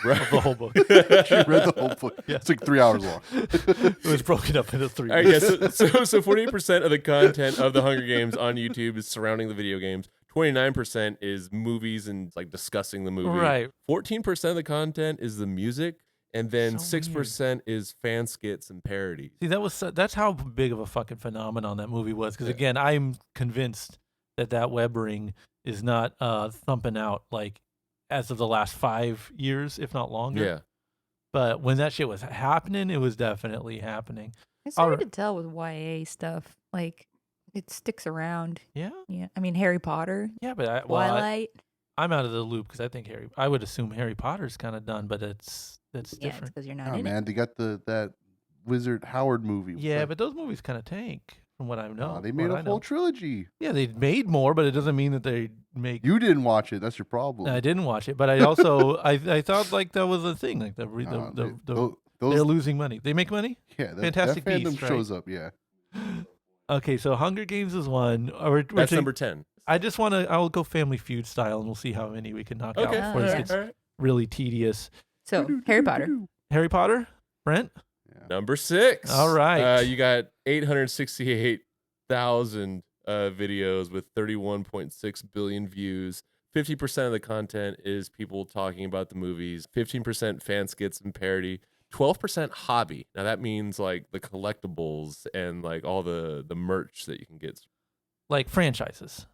of the whole book. She read the whole book. Yeah. It's like 3 hours long. It was broken up into 3. All right, yeah, so 48% of the content of the Hunger Games on YouTube is surrounding the video games. 29% is movies and like discussing the movie. Right. 14% of the content is the music, and then So 6% is fan skits and parodies. See, that's how big of a fucking phenomenon that movie was. Because again, I'm convinced that web ring is not thumping out like as of the last 5 years, if not longer. Yeah. But when that shit was happening, it was definitely happening. It's hard to tell with YA stuff. Like, it sticks around. Yeah. Yeah. I mean, Harry Potter. Yeah, but Twilight. I'm out of the loop because I would assume Harry Potter's kind of done, but that's different. Because you're not Oh in it. man, they got that Wizard Howard movie. Yeah, but those movies kind of tank from what I know. They made a whole trilogy. Yeah, they made more, but it doesn't mean that they make. You didn't watch it. That's your problem. I didn't watch it, but I also I thought like that was a thing. Like they're losing money. They make money. Yeah, Fantastic that fandom Beasts, right? shows up. Yeah. Okay, so Hunger Games is one. That's number 10. I'll go Family Feud-style, and we'll see how many we can knock out before this gets really tedious. So, Harry Potter. Harry Potter, Brent? Number 6. All right. You got 868,000 videos with 31.6 billion views. 50% of the content is people talking about the movies. 15% fan skits and parody. 12% hobby. Now that means like the collectibles and like all the merch that you can get. Like franchises.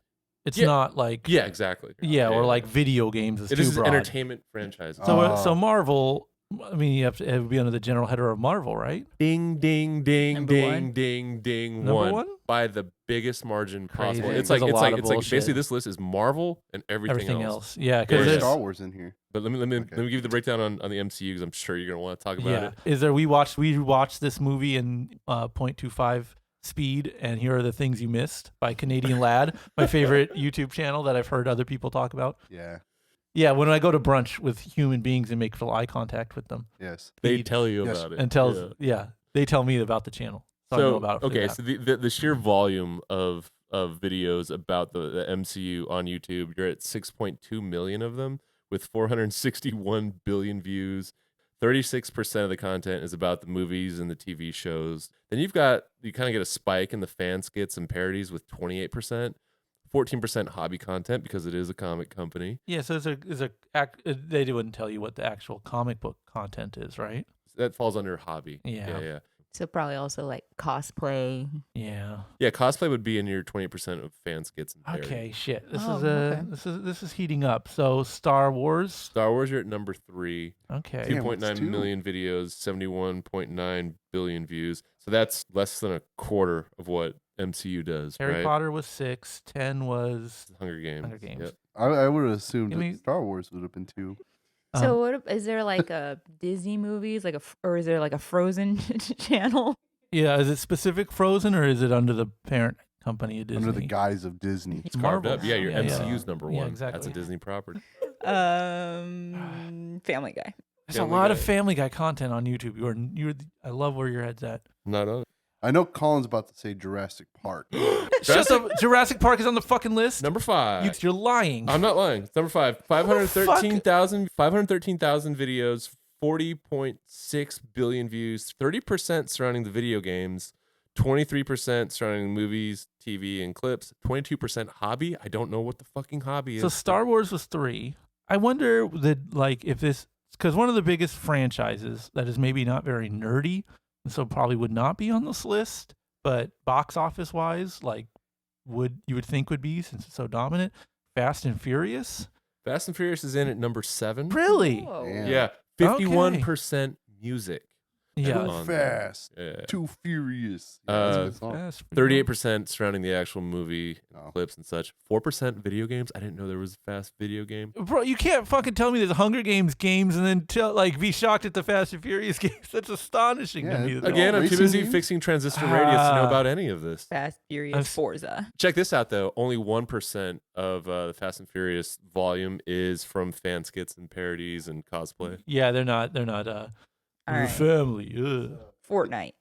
It's not like exactly. or like video games. It is entertainment franchises. So Marvel I mean, it would be under the general header of Marvel, right? Ding, ding, ding, Number ding, one? ding, ding. Number one? By the biggest margin Crazy. possible. It's There's like a lot of basically bullshit. this list is Marvel and everything else. Yeah, Yeah, because There's yeah. Star Wars in here. But let me Okay. give you the breakdown on the MCU because I'm sure you're gonna want to talk about it. Is there? We watched this movie in 0.25 speed, and here are the things you missed by Canadian Lad, my favorite YouTube channel that I've heard other people talk about. Yeah. Yeah, when I go to brunch with human beings and make full eye contact with them, Yes. They Feed. tell you Yes. about it and they tell me about the channel. So I know about it. okay, so the sheer volume of videos about the MCU on YouTube, you're at 6.2 million of them with 461 billion views. 36% of the content is about the movies and the TV shows. Then you kind of get a spike in the fan skits and parodies with 28%. 14% hobby content because it is a comic company. Yeah, so they wouldn't tell you what the actual comic book content is, right? That falls under hobby. Yeah. Yeah. So probably also like cosplay. Yeah. Yeah, cosplay would be in your 20% of fan skits and parodies. Okay, shit. This Oh, is okay. this is heating up. So Star Wars. Star Wars, you're at number 3. Okay. Damn. 2.9 it's two. million videos, 71.9 billion views. So that's less than a quarter of what MCU does, Harry right? Potter was 6. 10 was Hunger Games. Hunger Games. Yep. I would have assumed Give me- that Star Wars would have been 2. So is there like a Disney movies, or is there like a Frozen channel? Yeah, is it specific Frozen or is it under the parent company of Disney? Under the guise of Disney. It's carved up. Marvel. Yeah, your Yeah, yeah. MCU's number 1. Yeah, That's exactly. a Disney property. Family Guy. There's Family a lot Guy. of Family Guy content on YouTube. I love where your head's at. Not on. I know Colin's about to say Jurassic Park. Shut up. Jurassic Park is on the fucking list. Number 5. You're lying. I'm not lying. It's number 5. 513,000 videos, 40.6 billion views, 30% surrounding the video games, 23% surrounding movies, TV, and clips, 22% hobby. I don't know what the fucking hobby is. So Star Wars was 3. I wonder if this, because one of the biggest franchises that is maybe not very nerdy, and so probably would not be on this list, but box office wise, you would think would be since it's so dominant. Fast and Furious. Fast and Furious is in at number 7. Really? Whoa. Damn. Yeah, 51% music. Yeah. Too on there. fast. Yeah. Too furious. Yeah, that's a good song. Fast, 38% surrounding the actual movie Oh. clips and such. 4% video games. I didn't know there was a fast video game. Bro, you can't fucking tell me there's Hunger Games and then be shocked at the Fast and Furious games. That's astonishing Yeah, to me. they're That Again, all I'm too racing busy games? fixing transistor radius to know Ah. about any of this. Fast, Furious, I've- Forza. Check this out, though. Only 1% of the Fast and Furious volume is from fan skits and parodies and cosplay. Yeah, they're not. All Your right. family. Ugh. Fortnite.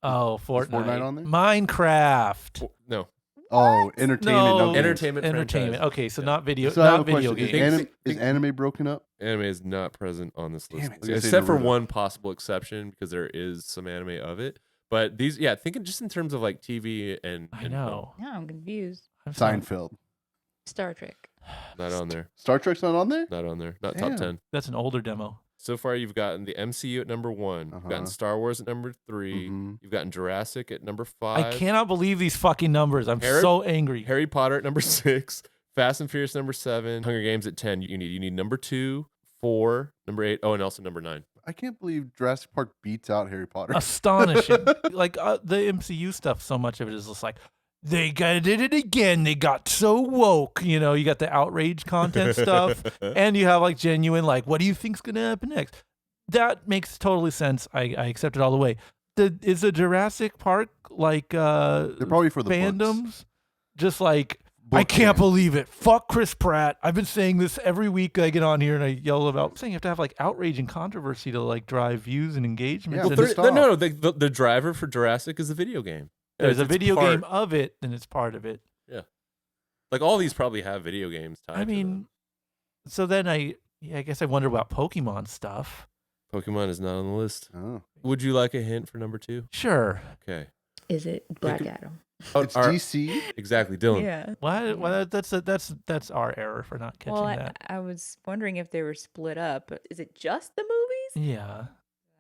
Oh, Fortnite. Fortnite on there? Minecraft. No. Oh, entertainment. No. No games. Entertainment. franchise. Okay, so not video. So I have not a video question. games. Is anime broken up? Anime is not present on this list. Damn it. I was gonna say Except for Naruto. one possible exception, because there is some anime of it. But these, thinking just in terms of like TV and I and know. Yeah, I'm confused. I'm sorry. Seinfeld. Star Trek. not on there. Star Trek's not on there? Not on there. Not Damn. top 10. That's an older demo. So far, you've gotten the MCU at number 1. You've gotten Uh-huh. Star Wars at number 3. Mhm. You've gotten Jurassic at number 5. I cannot believe these fucking numbers. I'm Harry- so angry. Harry Potter at number 6. Fast and Furious number 7. Hunger Games at 10. You need number 2, 4, number 8. Oh, and also number 9. I can't believe Jurassic Park beats out Harry Potter. Astonishing. The MCU stuff, so much of it is just like, they did it again. They got so woke. You got the outrage content stuff, and you have genuine what do you think's gonna happen next? That makes totally sense. I accept it all the way. Is the Jurassic Park They're probably for the fandoms books. just I Book can't fans. believe it. Fuck Chris Pratt. I've been saying this every week. I get on here and I yell about saying you have to have outrage and controversy to drive views and engagement. Yeah, And well, it's- Stop. No, the driver for Jurassic is a video game. there's a It's video part- game of it, then it's part of it. Like all these probably have video games tied I to them. mean, so then I guess I wonder about Pokemon stuff. Pokemon is not on the list. Oh. Would you like a hint for number 2? Sure. Okay. Is it Black Adam? It's DC? Exactly, Dylan. Yeah. Why? Well, that's our error for not catching Well, that. I was wondering if they were split up. But is it just the movies? Yeah.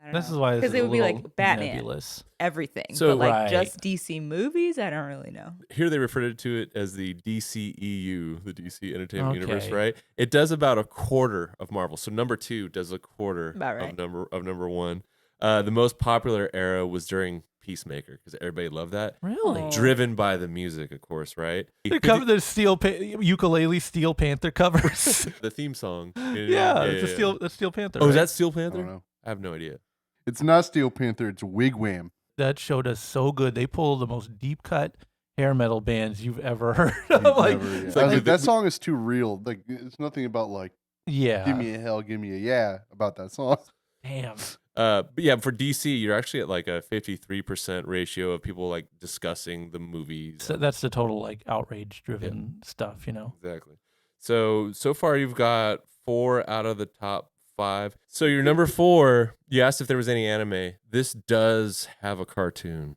I don't This know. is why this Because is it a would be little like Batman, nebulous. everything. So- but like Right. just DC movies, I don't really know. Here they referred to it as the DCEU, the DC Entertainment Universe, Okay. right? It does about a quarter of Marvel. So number 2 does a quarter About right. of number 1. The most popular era was during Peacemaker because everybody loved that. Really? Oh. Driven by the music, of course, right? The ukulele Steel Panther covers. The theme song. yeah, it's a Steel Panther. Oh, is right? that Steel I don't Panther? know. I have no idea. It's not Steel Panther. It's Wigwam. That showed us so good. They pull the most deep cut hair metal bands you've ever heard of. You've like, never- yeah. it's like I was like, the- that song is too real. Like, it's nothing about like yeah. give me a hell, give me a yeah about that song. Damn. But yeah, for DC, you're actually at like a 53% ratio of people like discussing the movies. So that's the total like outrage driven stuff, you know. Exactly. So far you've got 4 out of the top 5. So your number 4, you asked if there was any anime. This does have a cartoon.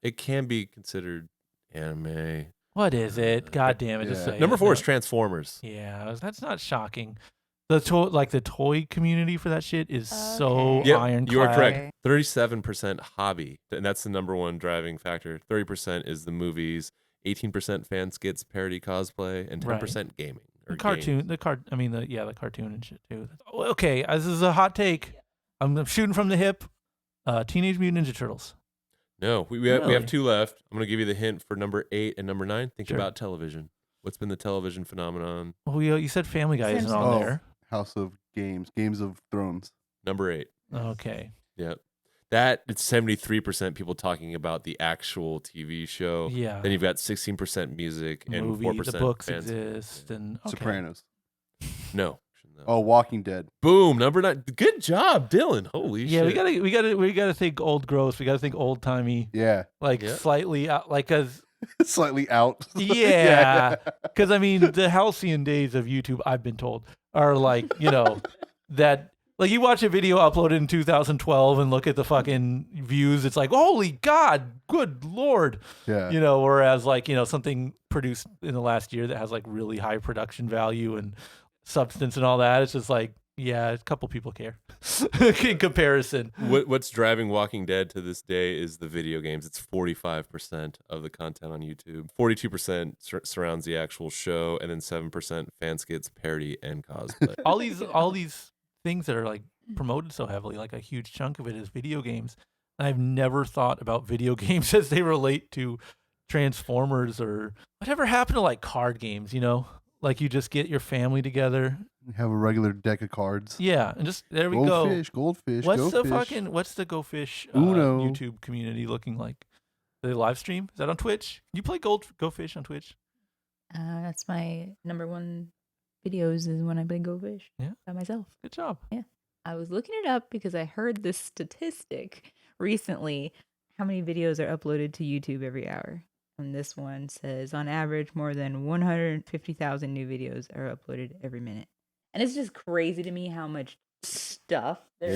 It can be considered anime. What is it? God damn it! Just Yeah. say Number it. 4 No. is Transformers. Yeah, that's not shocking. The toy community for that shit is so Okay. Yep, ironclad. you are Okay. correct. 37% hobby, and that's the number 1 driving factor. 30% is the movies. 18% fan skits, parody, cosplay, and 10% gaming. The or cartoon, games. the cartoon and shit too. Okay, this is a hot take. I'm shooting from the hip. Teenage Mutant Ninja Turtles. No, we have Really? 2 left. I'm going to give you the hint for number 8 and number 9. Think Sure. about television. What's been the television phenomenon? Oh, you said Family Guy isn't on Oh. there. House of Games of Thrones. Number 8. Okay. Yep. That it's 73% people talking about the actual TV show. Yeah. Then you've got 16% music and Movie, 4% the books fans. exist, and okay. Sopranos. No. Oh, Walking Dead. Boom, number 9. Good job, Dylan. Holy Yeah, shit. we gotta think old gross. We gotta think old timey, Yeah. like Yeah. slightly out, like cause Slightly out. yeah, because I mean the halcyon days of YouTube, I've been told, are like that. Like you watch a video uploaded in 2012 and look at the fucking views, it's like holy god, good lord, Yeah. Whereas like something produced in the last year that has like really high production value and substance and all that, it's just like yeah, a couple people care in comparison. What's driving Walking Dead to this day is the video games. It's 45% of the content on YouTube. 42% surrounds the actual show, and then 7% fan skits, parody, and cosplay. all these things that are like promoted so heavily, like a huge chunk of it is video games. And I've never thought about video games as they relate to Transformers or whatever happened to like card games, like you just get your family together. Have a regular deck of cards. Yeah. And just, there we go. Goldfish. What's the fish. what's the Go Fish Uno. YouTube community looking like? The live stream? Is that on Twitch? You play Go Fish on Twitch? That's my number 1 videos is when I play Go Fish by myself. Good job. I was looking it up because I heard this statistic recently, how many videos are uploaded to YouTube every hour. And this one says, on average, more than 150,000 new videos are uploaded every minute. And it's just crazy to me how much stuff there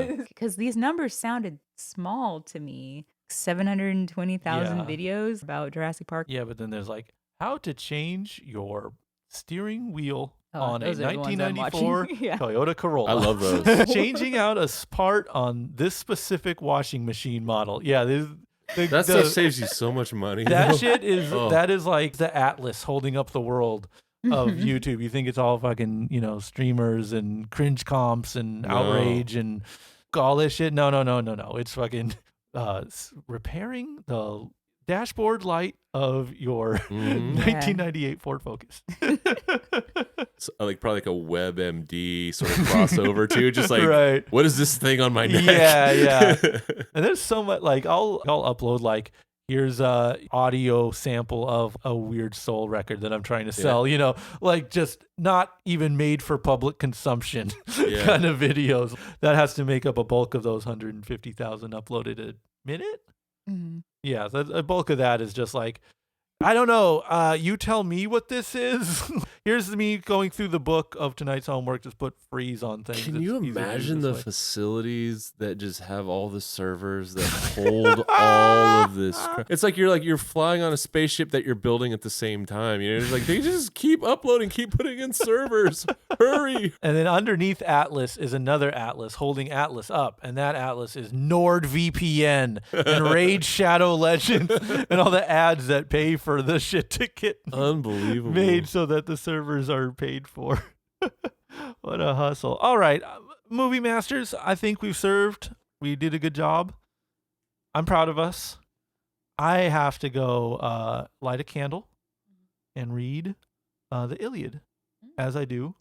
is. Because these numbers sounded small to me. 720,000 Yeah. videos about Jurassic Park. Yeah, but then there's like how to change your steering wheel Oh, on a those are the ones I'm 1994 watching. Yeah. Toyota Corolla. I love those. Changing out a part on this specific washing machine model. Yeah, That stuff saves you so much money. that shit is Oh. that is like the Atlas holding up the world of YouTube. You think it's all fucking streamers and cringe comps and No. outrage and all this shit. No. It's fucking repairing the dashboard light of your Mhm. 1998 Ford Focus. So, like probably like a WebMD sort of crossover too. Just like, Right. what is this thing on my neck? Yeah. And there's so much, like I'll upload like here's a audio sample of a Weird Soul record that I'm trying to sell, like just not even made for public consumption Yeah. kind of videos. That has to make up a bulk of those 150,000 uploaded a minute. Mhm. Yeah, a bulk of that is just like, I don't know. You tell me what this is. here's me going through the book of tonight's homework. Just put freeze on things. Can It's you easier to do imagine this the way. facilities that just have all the servers that hold all of this crap? It's like you're flying on a spaceship that you're building at the same time. You know, it's like they just keep uploading, keep putting in servers. Hurry! And then underneath Atlas is another Atlas holding Atlas up, and that Atlas is NordVPN and Raid Shadow Legends and all the ads that pay for the shit to get Unbelievable. made so that the servers are paid for. What a hustle. All right, Movie Masters, I think we've served. We did a good job. I'm proud of us. I have to go light a candle and read the Iliad, as I do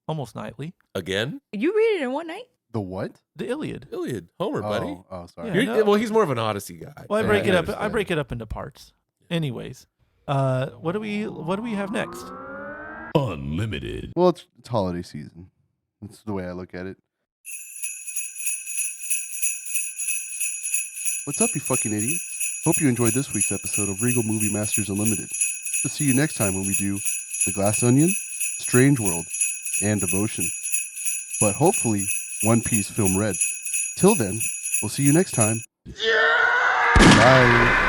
almost nightly. Again? You read it in one night? The what? The Iliad. Iliad. Homer, buddy. Oh, sorry. Yeah. You're- no. Well, he's more of an Odyssey guy. Well, I break it up. I understand. break it up into parts. Anyways, what do we have next? Unlimited. Well, it's holiday season. That's the way I look at it. What's up, you fucking idiots? Hope you enjoyed this week's episode of Regal Movie Masters Unlimited. To see you next time when we do The Glass Onion, Strange World, and Devotion. But hopefully, One Piece Film Red. Till then, we'll see you next time. Bye.